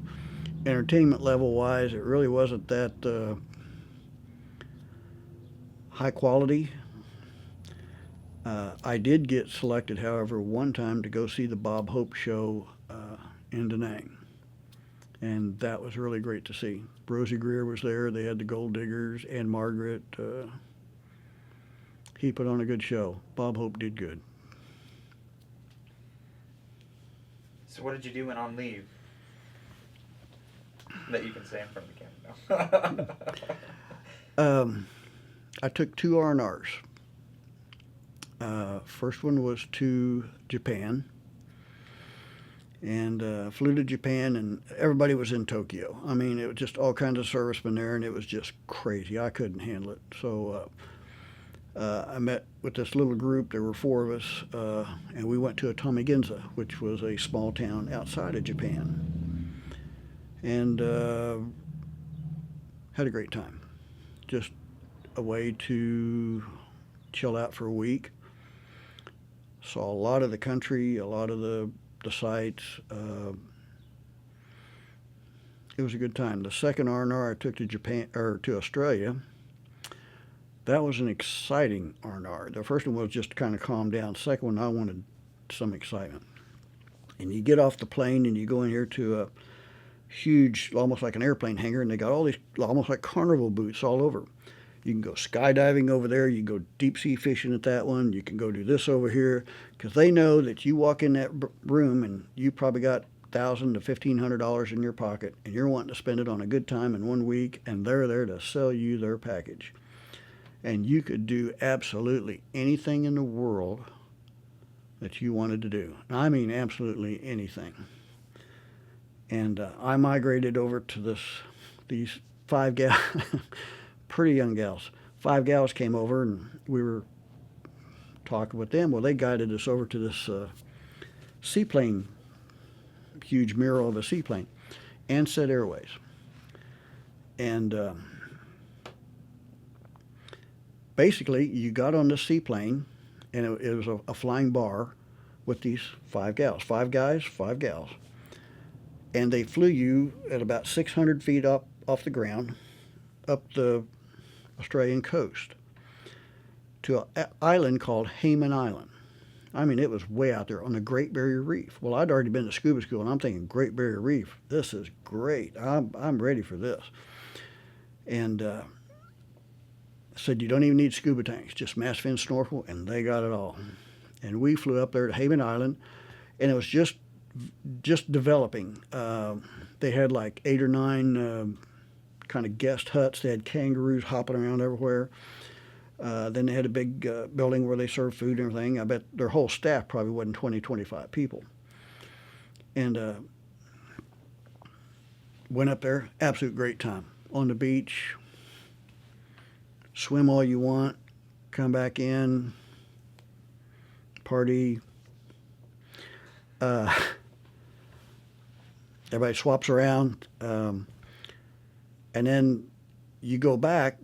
entertainment level wise, it really wasn't that high quality. I did get selected, however, one time to go see the Bob Hope show in Da Nang, and that was really great to see. Rosie Greer was there. They had the Gold Diggers and Margaret. He put on a good show. Bob Hope did good. So what did you do when on leave? That you can say in front of the camera. I took 2 R&Rs. First one was to Japan, and flew to Japan, and everybody was in Tokyo. I mean, it was just all kinds of servicemen there, and it was just crazy. I couldn't handle it. So I met with this little group. There were 4 of us, and we went to Atomiginza, which was a small town outside of Japan. and had a great time. Just a way to chill out for a week. Saw a lot of the country, a lot of the sights. It was a good time. The second R&R I took to Japan or to Australia, that was an exciting R&R. The first one was just to kind of calm down. The second one, I wanted some excitement. And you get off the plane and you go in here to a huge, almost like an airplane hangar, and they got all these almost like carnival booths all over. You can go skydiving over there. You can go deep sea fishing at that one. You can go do this over here, because they know that you walk in that room and you probably got $1,000 to $1,500 in your pocket, and you're wanting to spend it on a good time in 1 week, and they're there to sell you their package. And you could do absolutely anything in the world that you wanted to do. I mean, absolutely anything. And I migrated over to these 5 gals, pretty young gals. 5 gals came over, and we were talking with them. Well, they guided us over to this seaplane, huge mural of a seaplane, Ansett Airways. And basically, you got on the seaplane, and it was a flying bar with these 5 gals. 5 guys, 5 gals. And they flew you at about 600 feet up off the ground, up the Australian coast, to an island called Hayman Island. I mean, it was way out there on the Great Barrier Reef. Well, I'd already been to scuba school, and I'm thinking, Great Barrier Reef, this is great. I'm ready for this. And said, you don't even need scuba tanks, just mass fin snorkel, and they got it all. And we flew up there to Hayman Island, and it was just developing. They had like 8 or 9 kind of guest huts. They had kangaroos hopping around everywhere. Then they had a big building where they served food and everything. I bet their whole staff probably wasn't 20, 25 people. And went up there, absolute great time. On the beach, swim all you want, come back in, party. Everybody swaps around. And then you go back,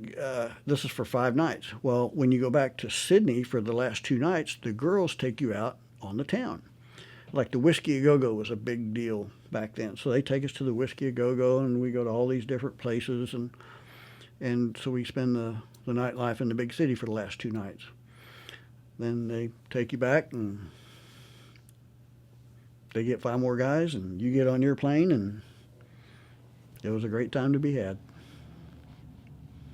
this is for 5 nights. Well, when you go back to Sydney for the last 2 nights, the girls take you out on the town. Like the Whiskey A Go-Go was a big deal back then. So they take us to the Whiskey A Go-Go, and we go to all these different places. And so we spend the nightlife in the big city for the last 2 nights. Then they take you back, and they get 5 more guys, and you get on your plane, and it was a great time to be had.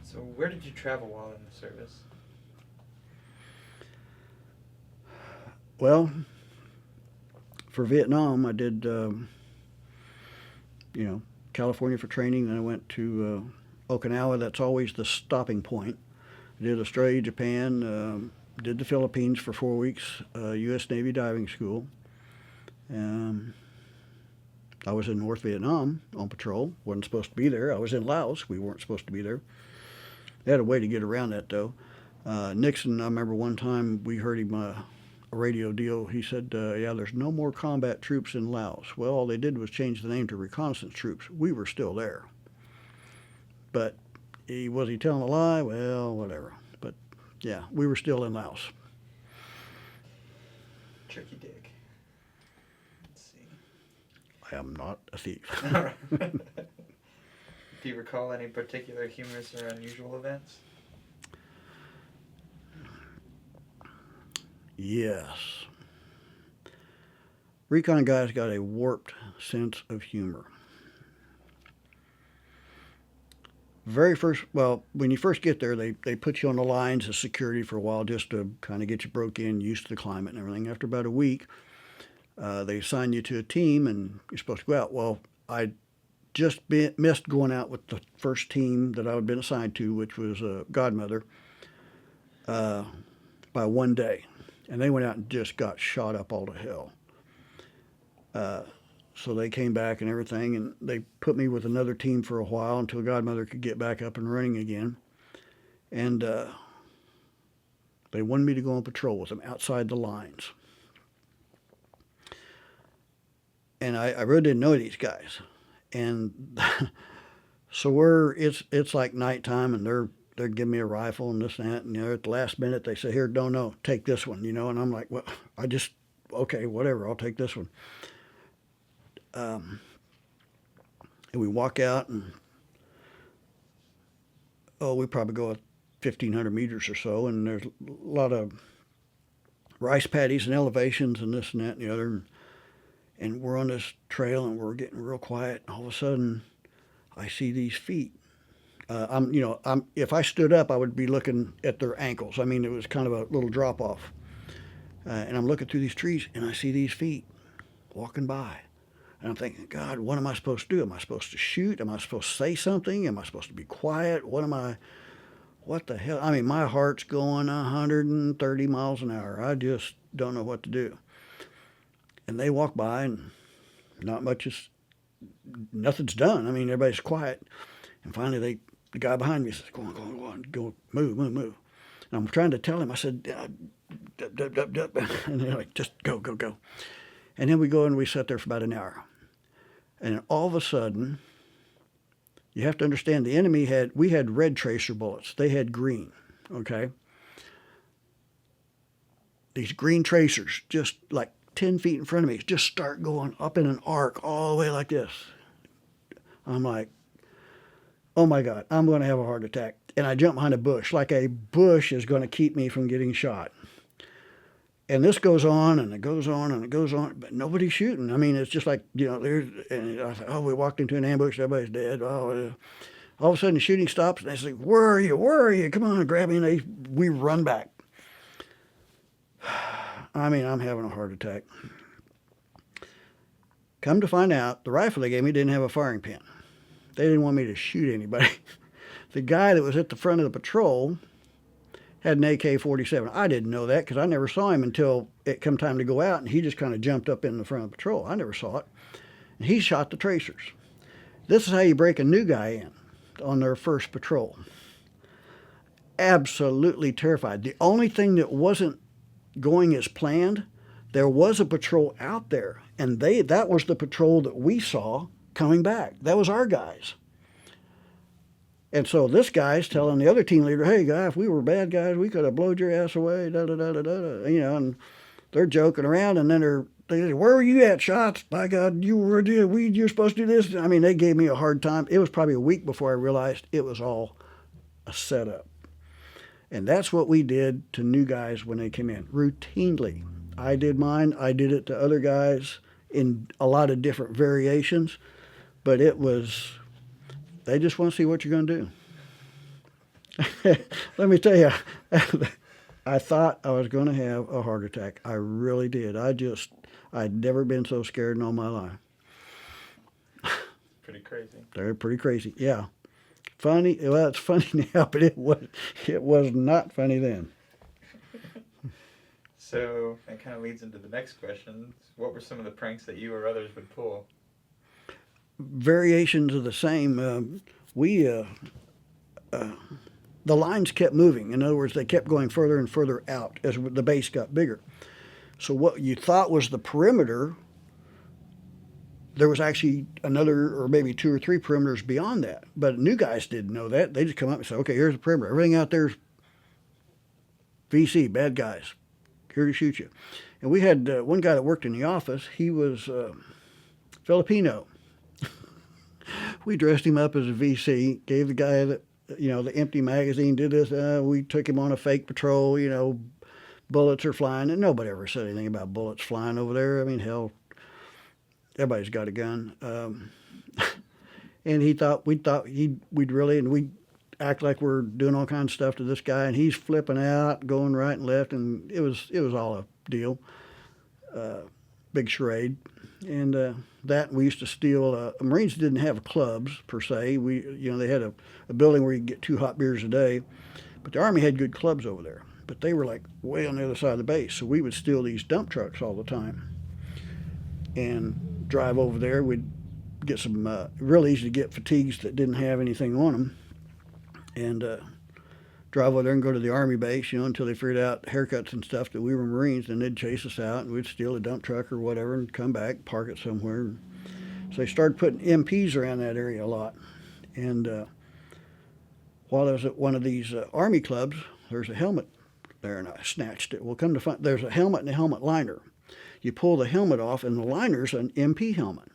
So where did you travel while in the service? Well, for Vietnam, I did, California for training. Then I went to Okinawa. That's always the stopping point. I did Australia, Japan, did the Philippines for 4 weeks, U.S. Navy diving school. I was in North Vietnam on patrol. Wasn't supposed to be there. I was in Laos. We weren't supposed to be there. They had a way to get around that, though. Nixon, I remember one time we heard him a radio deal. He said, there's no more combat troops in Laos. Well, all they did was change the name to reconnaissance troops. We were still there. But was he telling a lie? Well, whatever. But, yeah, we were still in Laos. Tricky dick. Let's see. I am not a thief. Do you recall any particular humorous or unusual events? Yes. Recon guys got a warped sense of humor. When you first get there, they put you on the lines as security for a while just to kind of get you broke in, used to the climate and everything. After about a week, they assign you to a team, and you're supposed to go out. Well, I just missed going out with the first team that I had been assigned to, which was Godmother, by 1 day. And they went out and just got shot up all to hell. So they came back and everything, and they put me with another team for a while until Godmother could get back up and running again. And they wanted me to go on patrol with them outside the lines. And I really didn't know these guys. And so it's like nighttime, and they're giving me a rifle and this and that, and at the last minute they say, here, no, take this one, and I'm like, well, okay, whatever, I'll take this one. And we walk out, and we probably go 1,500 meters or so, and there's a lot of rice paddies and elevations and this and that and the other, and we're on this trail, and we're getting real quiet, and all of a sudden I see these feet. If I stood up, I would be looking at their ankles. I mean, it was kind of a little drop off. And I'm looking through these trees, and I see these feet walking by. And I'm thinking, God, what am I supposed to do? Am I supposed to shoot? Am I supposed to say something? Am I supposed to be quiet? What the hell? I mean, my heart's going 130 miles an hour. I just don't know what to do. And they walk by, and nothing's done. I mean, everybody's quiet. And finally, the guy behind me says, go on, go, move. And I'm trying to tell him, I said, dup. And they're like, just go. And then we go and we sat there for about an hour. And all of a sudden, you have to understand, the enemy we had red tracer bullets. They had green, okay? These green tracers, just like 10 feet in front of me, just start going up in an arc all the way like this. I'm like, oh my God, I'm going to have a heart attack. And I jump behind a bush, like a bush is going to keep me from getting shot. And this goes on, and it goes on, and it goes on, but nobody's shooting. I mean, it's just like, and I thought, we walked into an ambush, everybody's dead. All of a sudden the shooting stops, and they say, where are you? Come on, grab me. And we run back. I mean, I'm having a heart attack. Come to find out, the rifle they gave me didn't have a firing pin. They didn't want me to shoot anybody. The guy that was at the front of the patrol had an AK-47. I didn't know that because I never saw him until it come time to go out, and he just kind of jumped up in the front of the patrol. I never saw it. And he shot the tracers. This is how you break a new guy in on their first patrol. Absolutely terrified. The only thing that wasn't going as planned, there was a patrol out there, and that was the patrol that we saw coming back. That was our guys. And so this guy's telling the other team leader, hey, guy, if we were bad guys, we could have blowed your ass away, and they're joking around, and then they say, where were you at, Schatz? By God, you're supposed to do this. I mean, they gave me a hard time. It was probably a week before I realized it was all a setup. And that's what we did to new guys when they came in, routinely. I did mine. I did it to other guys in a lot of different variations, but they just want to see what you're going to do. Let me tell you, I thought I was going to have a heart attack. I really did. I'd never been so scared in all my life. Pretty crazy. They're pretty crazy, yeah. Funny, well, it's funny now, but it was not funny then. So that kind of leads into the next question. What were some of the pranks that you or others would pull? Variations of the same. The lines kept moving. In other words, they kept going further and further out as the base got bigger. So what you thought was the perimeter, there was actually another or maybe 2 or 3 perimeters beyond that. But new guys didn't know that. They just come up and say, okay, here's the perimeter. Everything out there's VC, bad guys, here to shoot you. And we had one guy that worked in the office. He was Filipino. We dressed him up as a VC, gave the guy the empty magazine, did this. We took him on a fake patrol, bullets are flying. And nobody ever said anything about bullets flying over there. I mean, hell, everybody's got a gun. And we'd act like we're doing all kinds of stuff to this guy, and he's flipping out, going right and left, and it was all a deal. Big charade. And that we used to steal. Marines didn't have clubs per se. They had a building where you could get 2 hot beers a day, but the Army had good clubs over there. But they were like way on the other side of the base, so we would steal these dump trucks all the time and drive over there. We'd get some real easy to get fatigues that didn't have anything on them, and drive over there and go to the Army base, until they figured out haircuts and stuff that we were Marines, and they'd chase us out, and we'd steal a dump truck or whatever and come back, park it somewhere. So they started putting MPs around that area a lot. And while I was at one of these Army clubs, there's a helmet there, and I snatched it. Well, come to find, there's a helmet and a helmet liner. You pull the helmet off, and the liner's an MP helmet.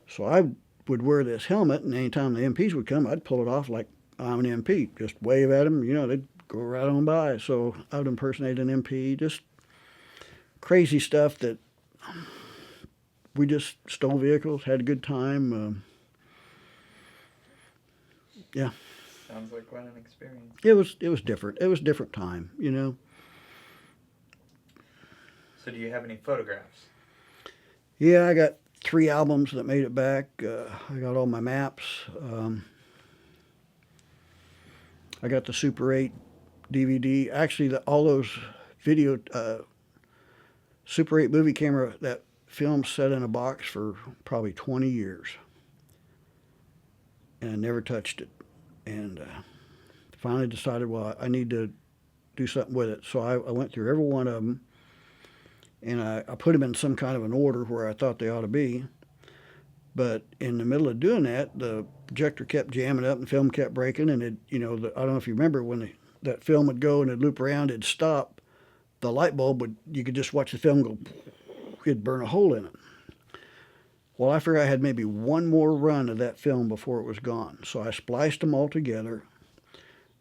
So I would wear this helmet, and anytime the MPs would come, I'd pull it off like I'm an MP, just wave at them. They'd go right on by. So I would impersonate an MP, just crazy stuff that we just stole vehicles, had a good time. Yeah. Sounds like quite an experience. It was different. It was a different time. So do you have any photographs? Yeah, I got 3 albums that made it back. I got all my maps. I got the Super 8 DVD. Actually, all those video Super 8 movie camera, that film sat in a box for probably 20 years. And I never touched it. And finally decided, well, I need to do something with it. So I went through every one of them, and I put them in some kind of an order where I thought they ought to be. But in the middle of doing that, the projector kept jamming up and the film kept breaking. And I don't know if you remember when that film would go and it'd loop around, it'd stop. The light bulb you could just watch the film go, it'd burn a hole in it. Well, I figured I had maybe one more run of that film before it was gone. So I spliced them all together,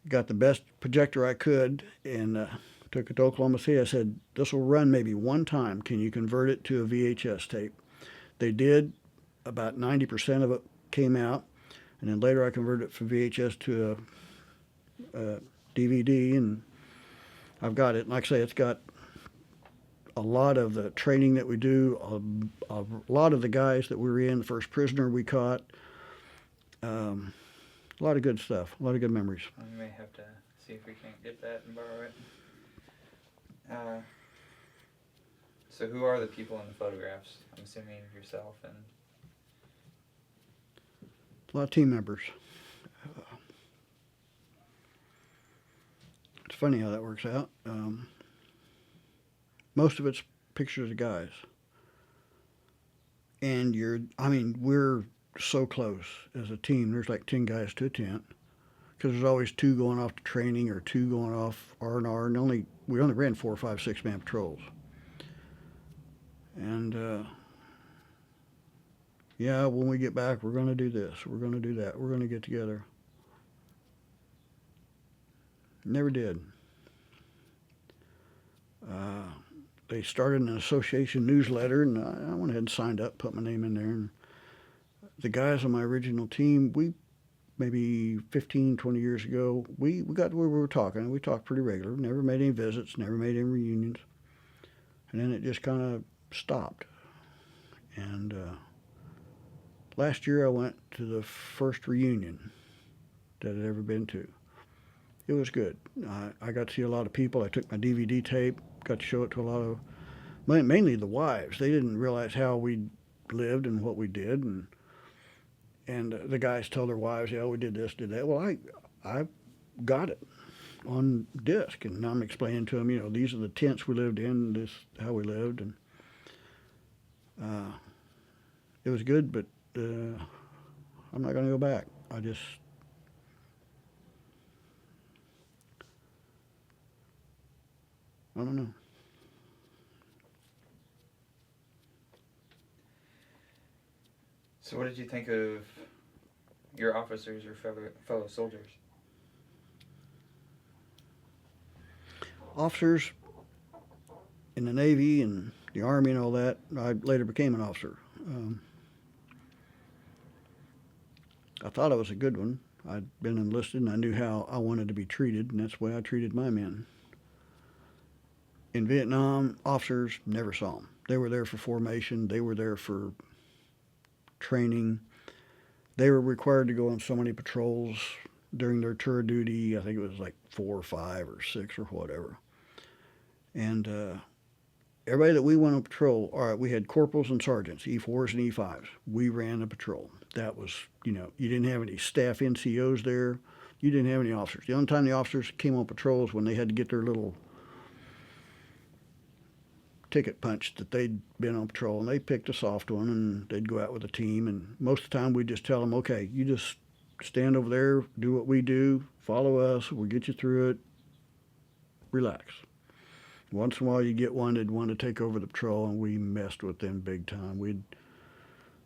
got the best projector I could, and took it to Oklahoma City. I said, this will run maybe one time. Can you convert it to a VHS tape? They did. About 90% of it came out. And then later I converted it from VHS to a DVD, and I've got it. Like I say, it's got a lot of the training that we do, a lot of the guys that we were in, the first prisoner we caught, a lot of good stuff, a lot of good memories. We may have to see if we can't get that and borrow it. So who are the people in the photographs? I'm assuming yourself and... A lot of team members. It's funny how that works out. Most of it's pictures of guys. And we're so close as a team. There's like 10 guys to a tent. Because there's always 2 going off to training or 2 going off R&R. And we only ran 4 or 5, 6-man patrols. And yeah, when we get back, we're going to do this. We're going to do that. We're going to get together. Never did. They started an association newsletter, and I went ahead and signed up, put my name in there. And the guys on my original team, we maybe 15, 20 years ago, we got to where we were talking. We talked pretty regular. Never made any visits, never made any reunions. And then it just kind of stopped. And last year I went to the first reunion that I'd ever been to. It was good. I got to see a lot of people. I took my DVD tape, got to show it to a lot of, mainly the wives. They didn't realize how we lived and what we did. And the guys tell their wives, yeah, we did this, did that. Well, I got it on disc, and I'm explaining to them, these are the tents we lived in, this how we lived. And it was good, but I'm not going to go back. I don't know. So what did you think of your officers or fellow soldiers? Officers in the Navy and the Army and all that, I later became an officer. I thought I was a good one. I'd been enlisted and I knew how I wanted to be treated, and that's the way I treated my men. In Vietnam, officers never saw them. They were there for formation. They were there for training. They were required to go on so many patrols during their tour of duty. I think it was like 4 or 5 or 6 or whatever. And everybody that we went on patrol, all right, we had corporals and sergeants, E4s and E5s. We ran the patrol. That was, you didn't have any staff NCOs there. You didn't have any officers. The only time the officers came on patrol is when they had to get their little ticket punched that they'd been on patrol, and they picked a soft one, and they'd go out with a team. And most of the time, we'd just tell them, okay, you just stand over there, do what we do, follow us, we'll get you through it, relax. Once in a while, you get one that'd want to take over the patrol, and we messed with them big time. We'd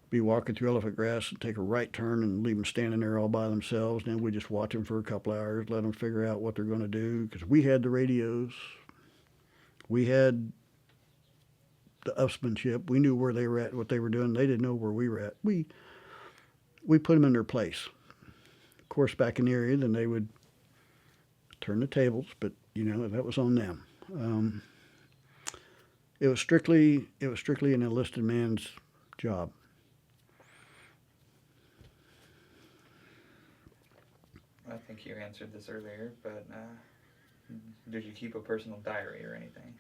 be walking through elephant grass and take a right turn and leave them standing there all by themselves. And then we'd just watch them for a couple hours, let them figure out what they're going to do, because we had the radios. We had the upsmanship. We knew where they were at, what they were doing. They didn't know where we were at. We put them in their place. Of course, back in the area, then they would turn the tables, but that was on them. It was strictly an enlisted man's job. I think you answered this earlier, but did you keep a personal diary or anything?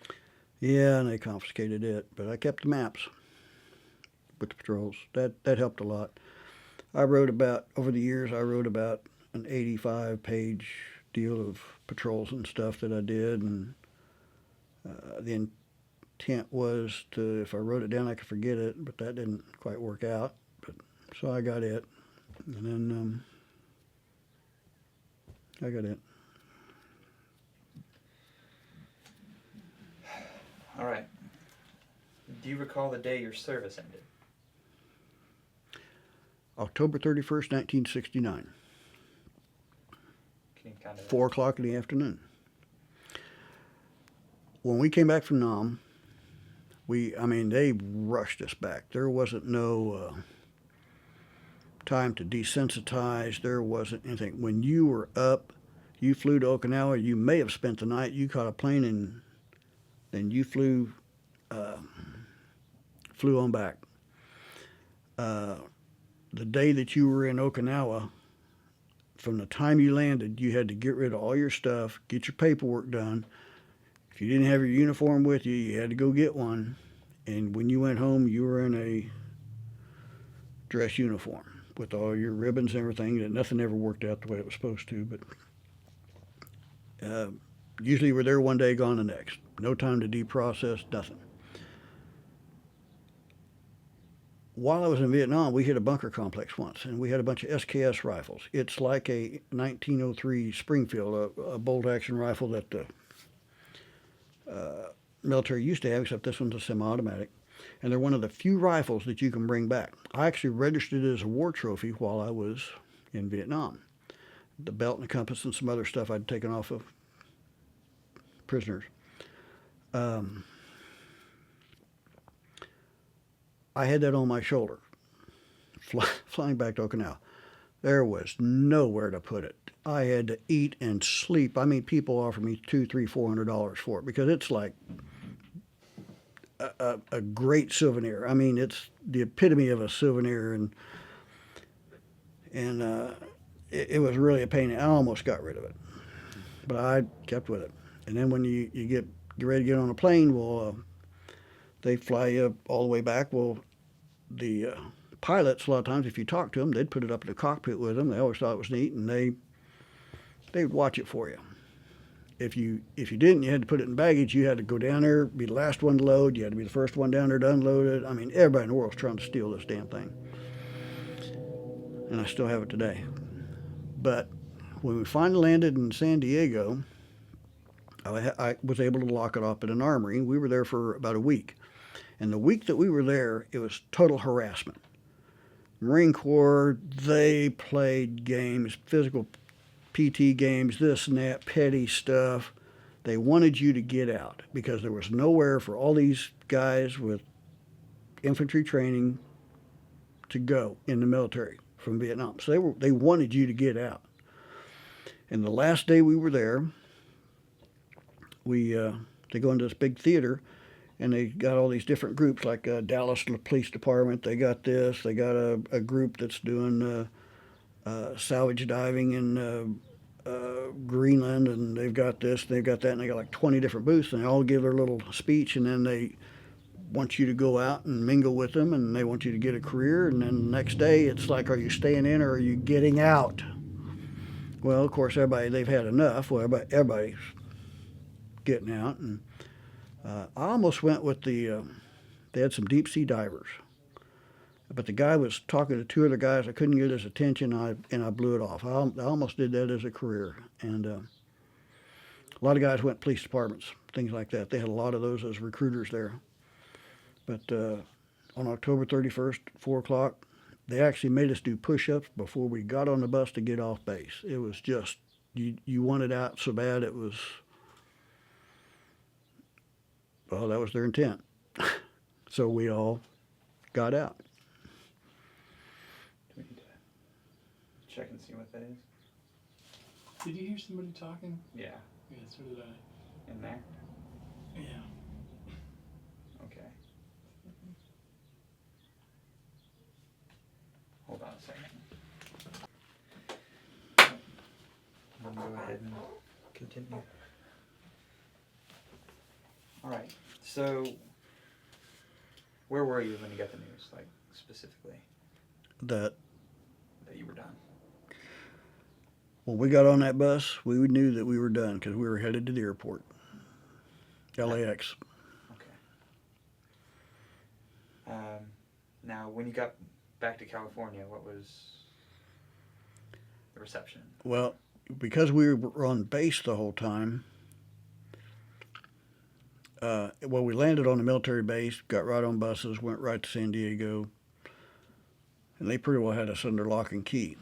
Yeah, and they confiscated it, but I kept the maps with the patrols. That helped a lot. Over the years, I wrote about an 85-page deal of patrols and stuff that I did, and the intent was to, if I wrote it down, I could forget it, but that didn't quite work out. So I got it, and then I got it. All right. Do you recall the day your service ended? October 31st, 1969. Can you kind of... 4 o'clock in the afternoon. When we came back from Nam, they rushed us back. There wasn't no time to desensitize. There wasn't anything. When you were up, you flew to Okinawa. You may have spent the night. You caught a plane and then you flew on back. The day that you were in Okinawa, from the time you landed, you had to get rid of all your stuff, get your paperwork done. If you didn't have your uniform with you, you had to go get one. And when you went home, you were in a dress uniform with all your ribbons and everything. That nothing ever worked out the way it was supposed to, but usually we're there one day, gone the next. No time to deprocess, nothing. While I was in Vietnam, we hit a bunker complex once, and we had a bunch of SKS rifles. It's like a 1903 Springfield, a bolt-action rifle that the military used to have, except this one's a semi-automatic. And they're one of the few rifles that you can bring back. I actually registered it as a war trophy while I was in Vietnam. The belt and the compass and some other stuff I'd taken off of prisoners. I had that on my shoulder, flying back to Okinawa. There was nowhere to put it. I had to eat and sleep. People offered me $200, $300, $400 for it because it's like a great souvenir. It's the epitome of a souvenir, and it was really a pain. I almost got rid of it, but I kept with it. And then when you get ready to get on a plane, they fly you all the way back. Well, the pilots, a lot of times, if you talk to them, they'd put it up in the cockpit with them. They always thought it was neat, and they'd watch it for you. If you didn't, you had to put it in baggage. You had to go down there, be the last one to load. You had to be the first one down there to unload it. Everybody in the world's trying to steal this damn thing. And I still have it today. But when we finally landed in San Diego, I was able to lock it up at an armory. We were there for about a week. And the week that we were there, it was total harassment. Marine Corps, they played games, physical PT games, this and that, petty stuff. They wanted you to get out because there was nowhere for all these guys with infantry training to go in the military from Vietnam. So they wanted you to get out. And the last day we were there, they go into this big theater, and they got all these different groups, like Dallas Police Department. They got this. They got a group that's doing salvage diving in Greenland, and they've got this, they've got that, and they got like 20 different booths, and they all give their little speech, and then they want you to go out and mingle with them, and they want you to get a career, and then the next day it's like, are you staying in or are you getting out? Well, of course, they've had enough. Well, everybody's getting out, and I almost went with they had some deep sea divers, but the guy was talking to two other guys. I couldn't get his attention, and I blew it off. I almost did that as a career, and a lot of guys went police departments, things like that. They had a lot of those as recruiters there. But on October 31st, 4 o'clock, they actually made us do push-ups before we got on the bus to get off base. It was just, you wanted out so bad it was, well, that was their intent. So we all got out. Do we need to check and see what that is? Did you hear somebody talking? Yeah. Yeah, so did I. In there? Yeah. Okay. Hold on a second. I'll go ahead and continue. Alright, so where were you when you got the news, like specifically, That that you were done? when we got on that bus, we knew that we were done because we were headed to the airport, LAX. Okay. Now, when you got back to California, what was the reception? Well, because we were on base the whole time, we landed on a military base, got right on buses, went right to San Diego, and they pretty well had us under lock and key.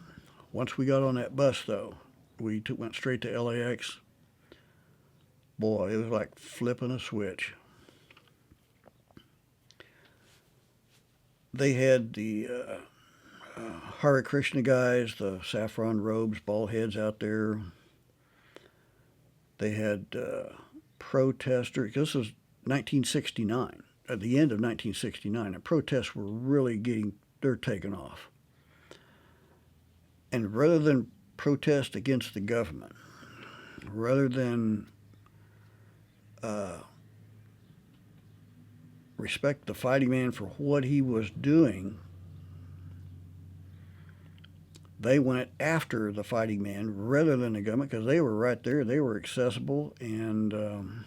Once we got on that bus, though, we went straight to LAX. Boy, it was like flipping a switch. They had the Hare Krishna guys, the saffron robes, bald heads out there. They had protesters. This was 1969, at the end of 1969, and protests were really they're taking off. And rather than protest against the government, rather than respect the fighting man for what he was doing, they went after the fighting man rather than the government because they were right there. They were accessible and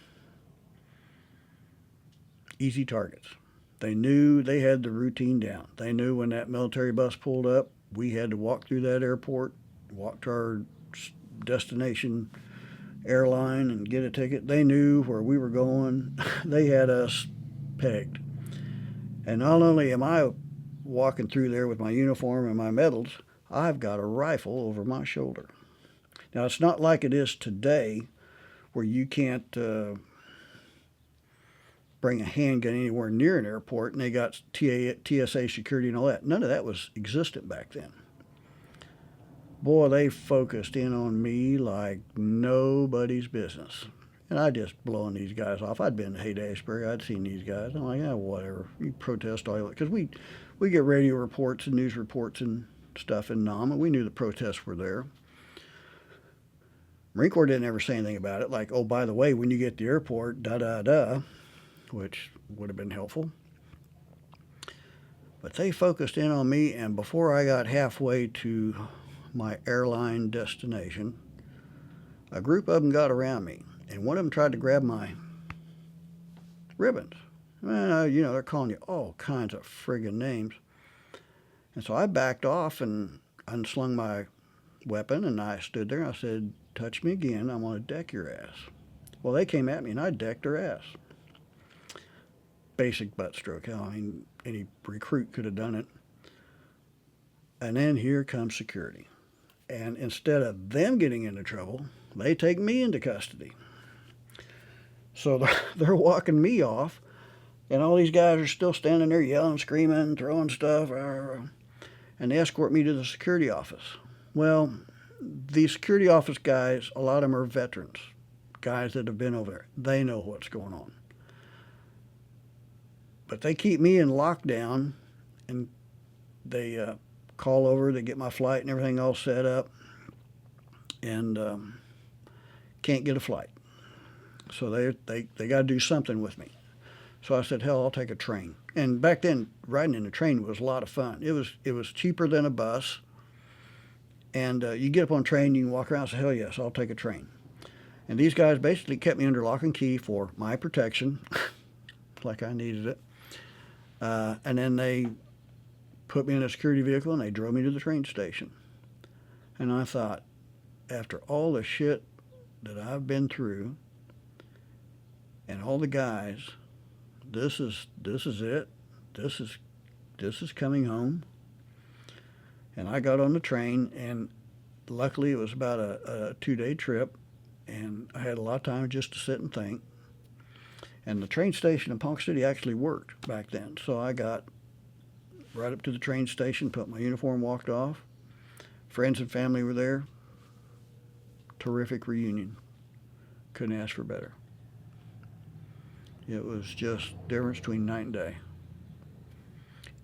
easy targets. They knew they had the routine down. They knew when that military bus pulled up, we had to walk through that airport, walk to our destination airline and get a ticket. They knew where we were going. They had us pegged. And not only am I walking through there with my uniform and my medals, I've got a rifle over my shoulder. Now, it's not like it is today where you can't bring a handgun anywhere near an airport and they got TSA security and all that. None of that was existent back then. Boy, they focused in on me like nobody's business. And I just blowing these guys off. I'd been to Haight-Ashbury. I'd seen these guys. I'm like, yeah, whatever. You protest all you want. Because we get radio reports and news reports and stuff in Nam, and we knew the protests were there. Marine Corps didn't ever say anything about it. Like, oh, by the way, when you get to the airport, da-da-da, which would have been helpful. But they focused in on me, and before I got halfway to my airline destination, a group of them got around me, and one of them tried to grab my ribbons. Well, you know, they're calling you all kinds of friggin' names. And so I backed off and unslung my weapon, and I stood there and I said, touch me again, I'm going to deck your ass. Well, they came at me, and I decked their ass. Basic butt stroke. I mean, any recruit could have done it. And then here comes security. And instead of them getting into trouble, they take me into custody. So they're walking me off, and all these guys are still standing there yelling, screaming, throwing stuff, and they escort me to the security office. Well, the security office guys, a lot of them are veterans, guys that have been over there. They know what's going on. But they keep me in lockdown, and they call over, they get my flight and everything all set up, and can't get a flight. So they got to do something with me. So I said, hell, I'll take a train. And back then, riding in a train was a lot of fun. It was cheaper than a bus. And you get up on a train, you can walk around and say, hell yes, I'll take a train. And these guys basically kept me under lock and key for my protection, like I needed it. And then they put me in a security vehicle and they drove me to the train station. And I thought, after all the shit that I've been through and all the guys, this is it. This is coming home. And I got on the train, and luckily it was about a 2-day trip, and I had a lot of time just to sit and think. And the train station in Ponca City actually worked back then. So I got right up to the train station, put my uniform, walked off. Friends and family were there. Terrific reunion. Couldn't ask for better. It was just difference between night and day.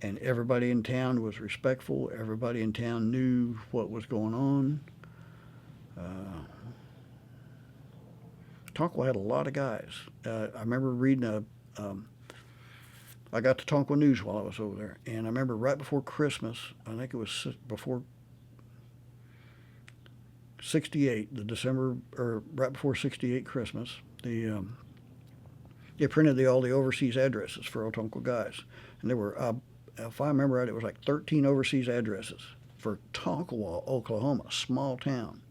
And everybody in town was respectful. Everybody in town knew what was going on. Tonkwá had a lot of guys. I remember reading I got the Tonkwá News while I was over there, and I remember right before Christmas, I think it was before '68, right before '68 Christmas, they printed all the overseas addresses for Tonkwá guys, and there were, if I remember right, it was like 13 overseas addresses for Tonkwá, Oklahoma, a small town.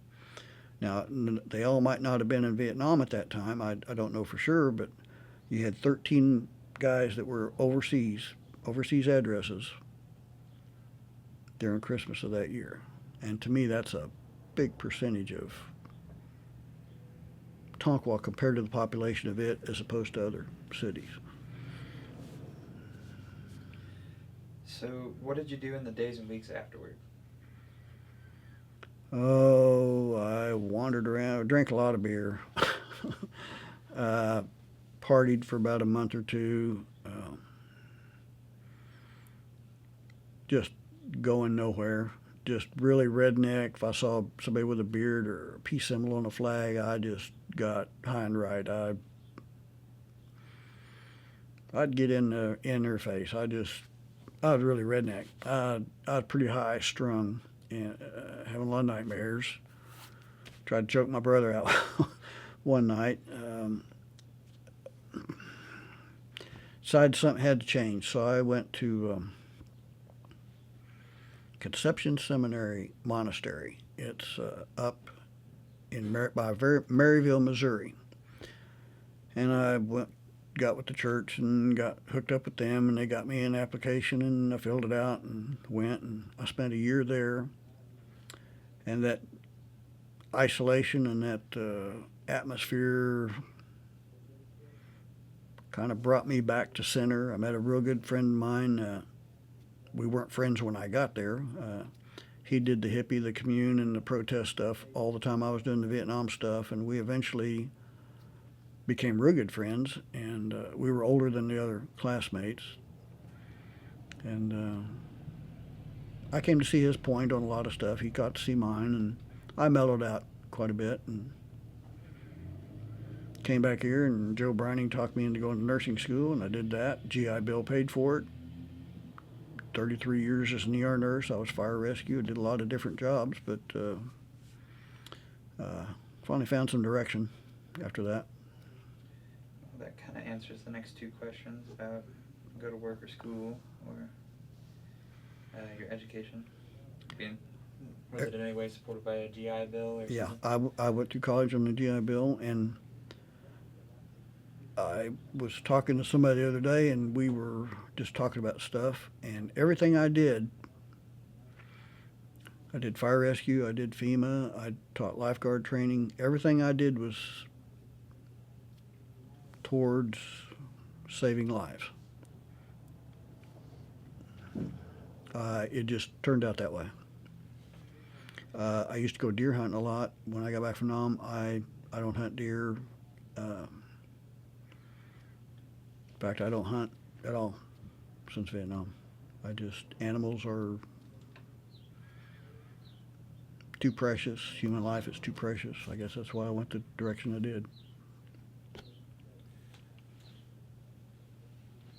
Now, they all might not have been in Vietnam at that time. I don't know for sure, but you had 13 guys that were overseas addresses during Christmas of that year. And to me, that's a big percentage of Tonkwá compared to the population of it as opposed to other cities. So, what did you do in the days and weeks afterward? Oh, I wandered around, drank a lot of beer, partied for about a month or two, just going nowhere, just really redneck. If I saw somebody with a beard or a peace symbol on a flag, I just got high and right. I'd get in their face. I was really redneck. I was pretty high strung and having a lot of nightmares. Tried to choke my brother out one night. Decided something had to change, so I went to Conception Seminary Monastery. It's up in Maryville, Missouri. And I got with the church and got hooked up with them, and they got me an application, and I filled it out and went, and I spent a year there. And that isolation and that atmosphere kind of brought me back to center. I met a real good friend of mine. We weren't friends when I got there. He did the hippie, the commune, and the protest stuff all the time I was doing the Vietnam stuff, and we eventually became real good friends, and we were older than the other classmates. And I came to see his point on a lot of stuff. He got to see mine, and I mellowed out quite a bit, and came back here, and Joe Brining talked me into going to nursing school, and I did that. GI Bill paid for it. 33 years as an ER nurse. I was fire rescue. I did a lot of different jobs, but finally found some direction after that. Well, that kind of answers the next two questions about go to work or school or your education. Was it in any way supported by a GI Bill or Yeah, something? I went to college on the GI Bill, and I was talking to somebody the other day, and we were just talking about stuff, and everything I did fire rescue, I did FEMA, I taught lifeguard training. Everything I did was towards saving lives. It just turned out that way. I used to go deer hunting a lot. When I got back from Nam, I don't hunt deer. In fact, I don't hunt at all since Vietnam. Animals are too precious. Human life is too precious. I guess that's why I went the direction I did.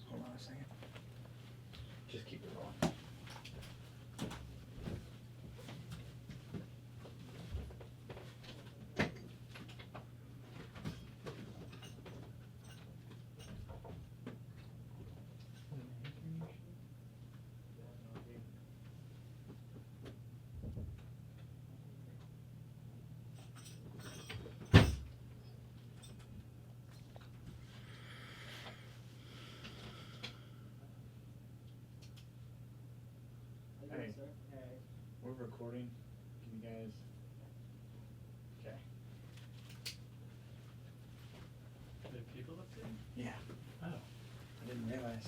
Hold on a second. Just keep it rolling. recording? Can you guys? Okay. Are there people up there? Yeah. Oh, I didn't realize.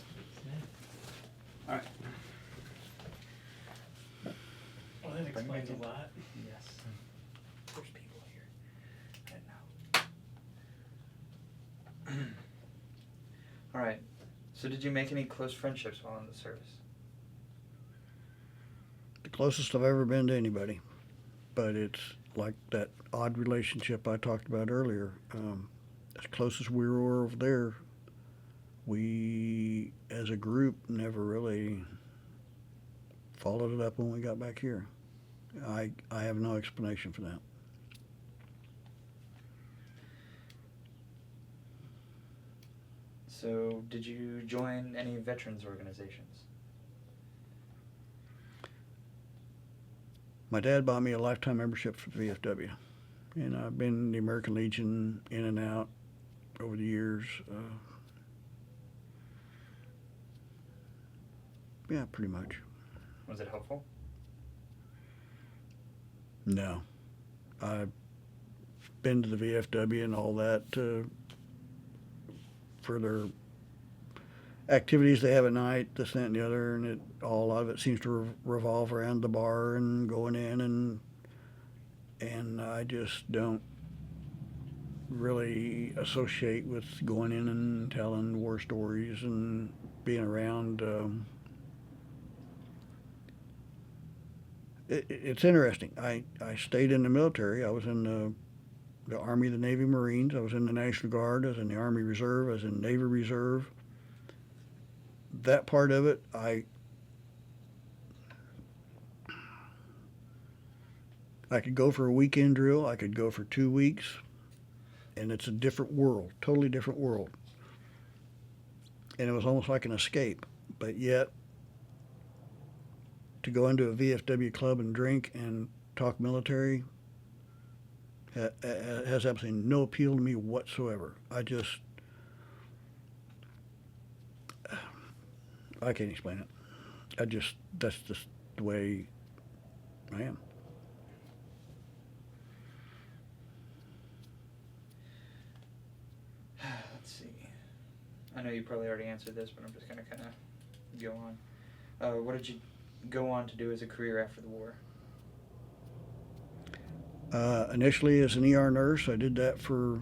snap. All right. Well, that Bring explains back a in. lot. Yes. There's people here. I didn't know. All right. So, did you make any close friendships while in the service? The closest I've ever been to anybody, but it's like that odd relationship I talked about earlier. As close as we were over there, we, as a group, never really followed it up when we got back here. I have no explanation for that. So, did you join any veterans organizations? My dad bought me a lifetime membership for the VFW, and I've been in the American Legion in and out over the years. Yeah, pretty much. Was it helpful? No. I've been to the VFW and all that for their activities they have at night, this, that, and the other, and a lot of it seems to revolve around the bar and going in, and I just don't really associate with going in and telling war stories and being around. It's interesting. I stayed in the military. I was in the Army, the Navy, Marines. I was in the National Guard. I was in the Army Reserve. I was in Navy Reserve. That part of it, I could go for a weekend drill. I could go for 2 weeks, and it's a different world, totally different world. And it was almost like an escape. But yet, to go into a VFW club and drink and talk military has absolutely no appeal to me whatsoever. I can't explain it. That's just the way I am. Let's see. I know you probably already answered this, but I'm just going to kind of go on. What did you go on to do as a career after the war? Initially as an ER nurse, I did that for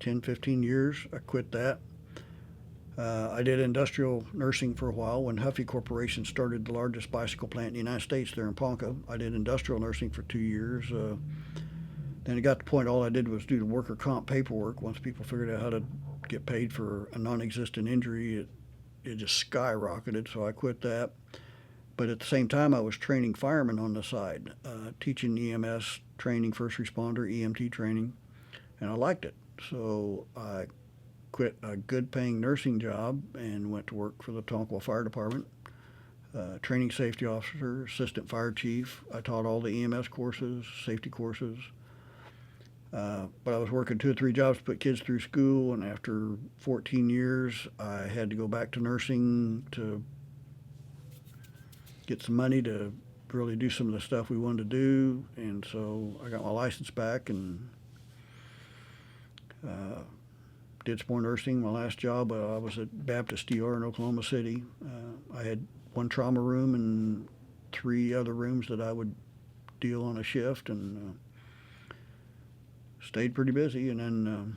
10, 15 years. I quit that. I did industrial nursing for a while when Huffy Corporation started the largest bicycle plant in the United States there in Ponca. I did industrial nursing for 2 years. Then it got to the point all I did was do the worker comp paperwork. Once people figured out how to get paid for a non-existent injury, it just skyrocketed, so I quit that. But at the same time, I was training firemen on the side, teaching EMS training, first responder, EMT training, and I liked it. So I quit a good-paying nursing job and went to work for the Tonkwall Fire Department, training safety officer, assistant fire chief. I taught all the EMS courses, safety courses. But I was working 2 or 3 jobs to put kids through school, and after 14 years, I had to go back to nursing to get some money to really do some of the stuff we wanted to do, and so I got my license back and did some more nursing. My last job, I was at Baptist ER in Oklahoma City. I had 1 trauma room and 3 other rooms that I would deal on a shift, and stayed pretty busy, and then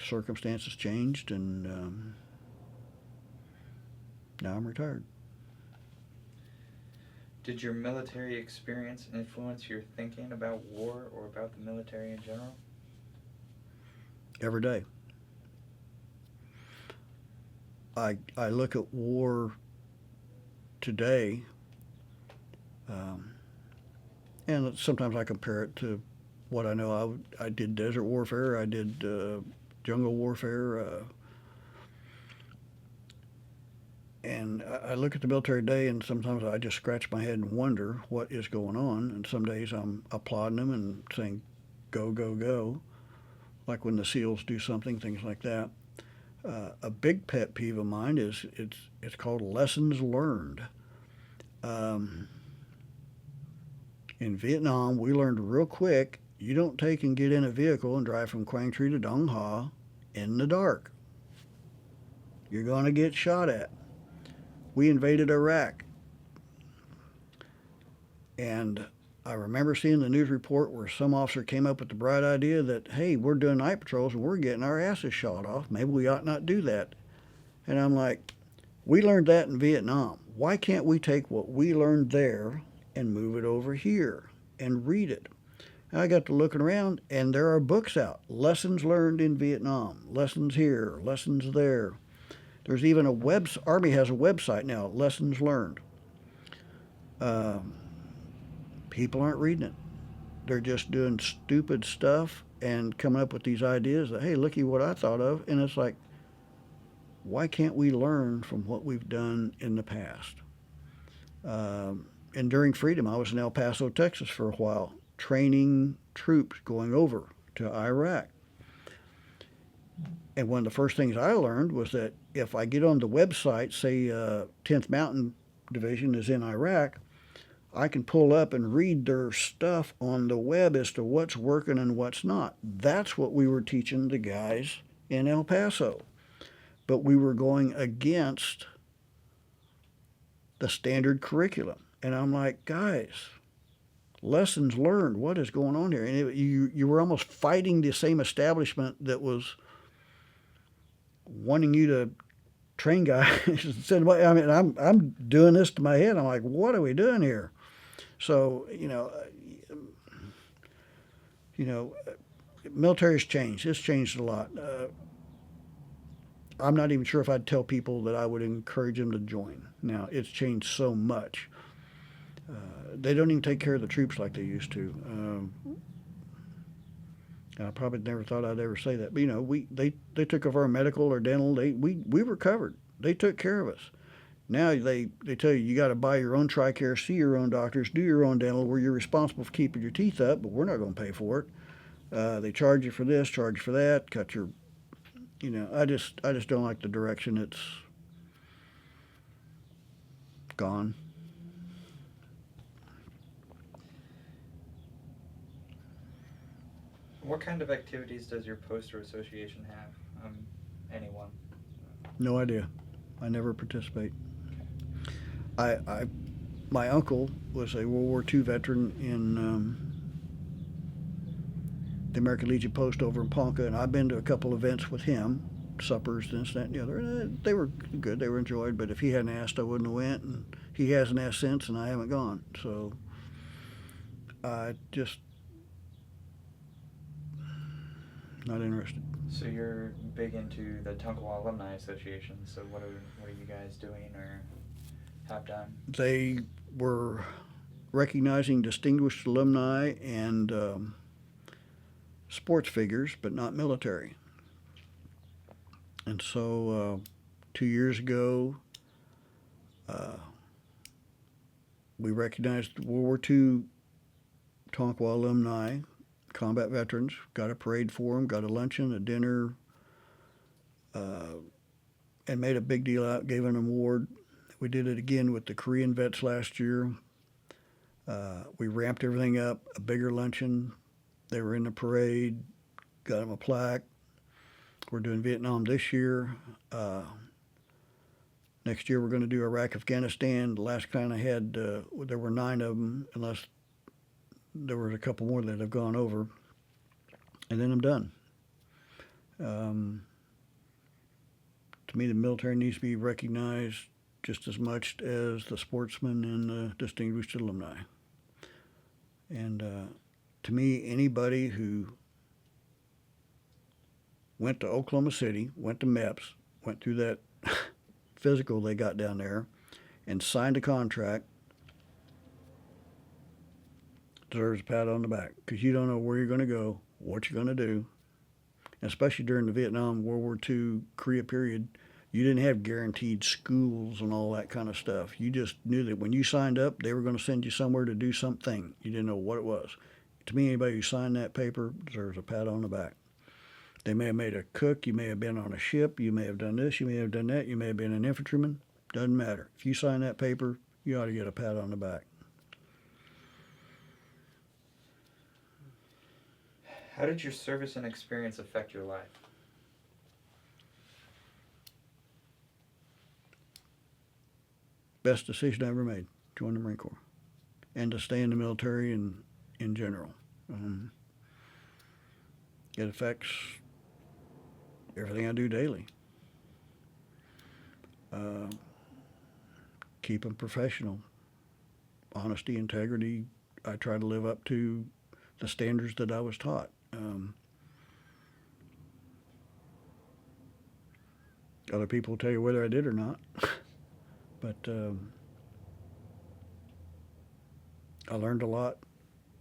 circumstances changed, and now I'm retired. Did your military experience influence your thinking about war or about the military in general? Every day. I look at war today, and sometimes I compare it to what I know. I did desert warfare, I did jungle warfare, and I look at the military today, and sometimes I just scratch my head and wonder what is going on. And some days I'm applauding them and saying, "Go, go, go!" Like when the SEALs do something, things like that. A big pet peeve of mine is it's called lessons learned. Um, in Vietnam, we learned real quick you don't take and get in a vehicle and drive from Quang Tri to Dong Ha in the dark. You're going to get shot at. We invaded Iraq, and I remember seeing the news report where some officer came up with the bright idea that, hey, we're doing night patrols and we're getting our asses shot off. Maybe we ought not do that. And I'm like, we learned that in Vietnam. Why can't we take what we learned there and move it over here and read it? And I got to looking around, and there are books out. Lessons learned in Vietnam, lessons here, lessons there. There's even Army has a website now, lessons learned. Um, People aren't reading it. They're just doing stupid stuff and coming up with these ideas that, hey, looky what I thought of. And it's like, why can't we learn from what we've done in the past? Enduring Freedom, I was in El Paso, Texas for a while, training troops going over to Iraq. And one of the first things I learned was that if I get on the website, say 10th Mountain Division is in Iraq, I can pull up and read their stuff on the web as to what's working and what's not. That's what we were teaching the guys in El Paso. But we were going against the standard curriculum. And I'm like, guys, lessons learned, what is going on here? And you were almost fighting the same establishment that was wanting you to train guys. I mean, I'm doing this to my head. I'm like, what are we doing here? So, military's changed. It's changed a lot. I'm not even sure if I'd tell people that I would encourage them to join. Now, it's changed so much. They don't even take care of the troops like they used to. I probably never thought I'd ever say that. But, they took over our medical or dental. We were covered. They took care of us. Now they tell you got to buy your own TRICARE, see your own doctors, do your own dental, where you're responsible for keeping your teeth up, but we're not going to pay for it. They charge you for this, charge you for that, cut your, I just don't like the direction it's gone. What kind of activities does your poster association have? Anyone? No idea. I never participate. My uncle was a World War II veteran in the American Legion post over in Ponca, and I've been to a couple events with him, suppers, this, that, and the other. They were good. They were enjoyed. But if he hadn't asked, I wouldn't have went, and he hasn't asked since, and I haven't gone. So I just not interested. So you're big into the Tonkawa Alumni Association. So what are you guys doing or have done? They were recognizing distinguished alumni and sports figures, but not military. And so 2 years ago, we recognized World War II Tonkawa alumni, combat veterans, got a parade for them, got a luncheon, a dinner, and made a big deal out, gave an award. We did it again with the Korean vets last year. We ramped everything up, a bigger luncheon. They were in the parade, got them a plaque. We're doing Vietnam this year. Next year we're going to do Iraq, Afghanistan. The last kind I had, there were 9 of them, unless there was a couple more that have gone over. And then I'm done. To me, the military needs to be recognized just as much as the sportsmen and the distinguished alumni. And to me, anybody who went to Oklahoma City, went to MEPS, went through that physical they got down there, and signed a contract, deserves a pat on the back, because you don't know where you're going to go, what you're going to do. And especially during the Vietnam, World War II, Korea period, you didn't have guaranteed schools and all that kind of stuff. You just knew that when you signed up, they were going to send you somewhere to do something. You didn't know what it was. To me, anybody who signed that paper deserves a pat on the back. They may have made a cook, you may have been on a ship, you may have done this, you may have done that, you may have been an infantryman. Doesn't matter. If you sign that paper, you ought to get a pat on the back. How did your service and experience affect your life? Best decision I ever made, join the Marine Corps. And to stay in the military and in general. It affects everything I do daily. Keep them professional. Honesty, integrity. I try to live up to the standards that I was taught. Other people tell you whether I did or not. But I learned a lot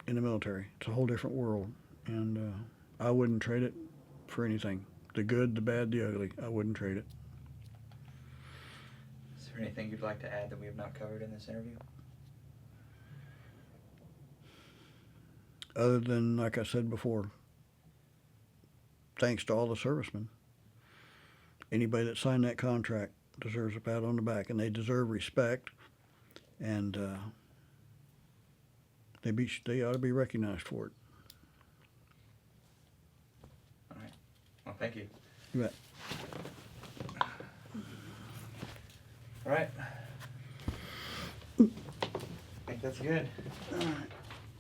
in the military. It's a whole different world. And I wouldn't trade it for anything. The good, the bad, the ugly. I wouldn't trade it. Is there anything you'd like to add that we have not covered in this interview? Other than, like I said before, thanks to all the servicemen. Anybody that signed that contract deserves a pat on the back, and they deserve respect, and they ought to be recognized for it. All right. Well, thank you. You bet. All right. I think that's good. All right.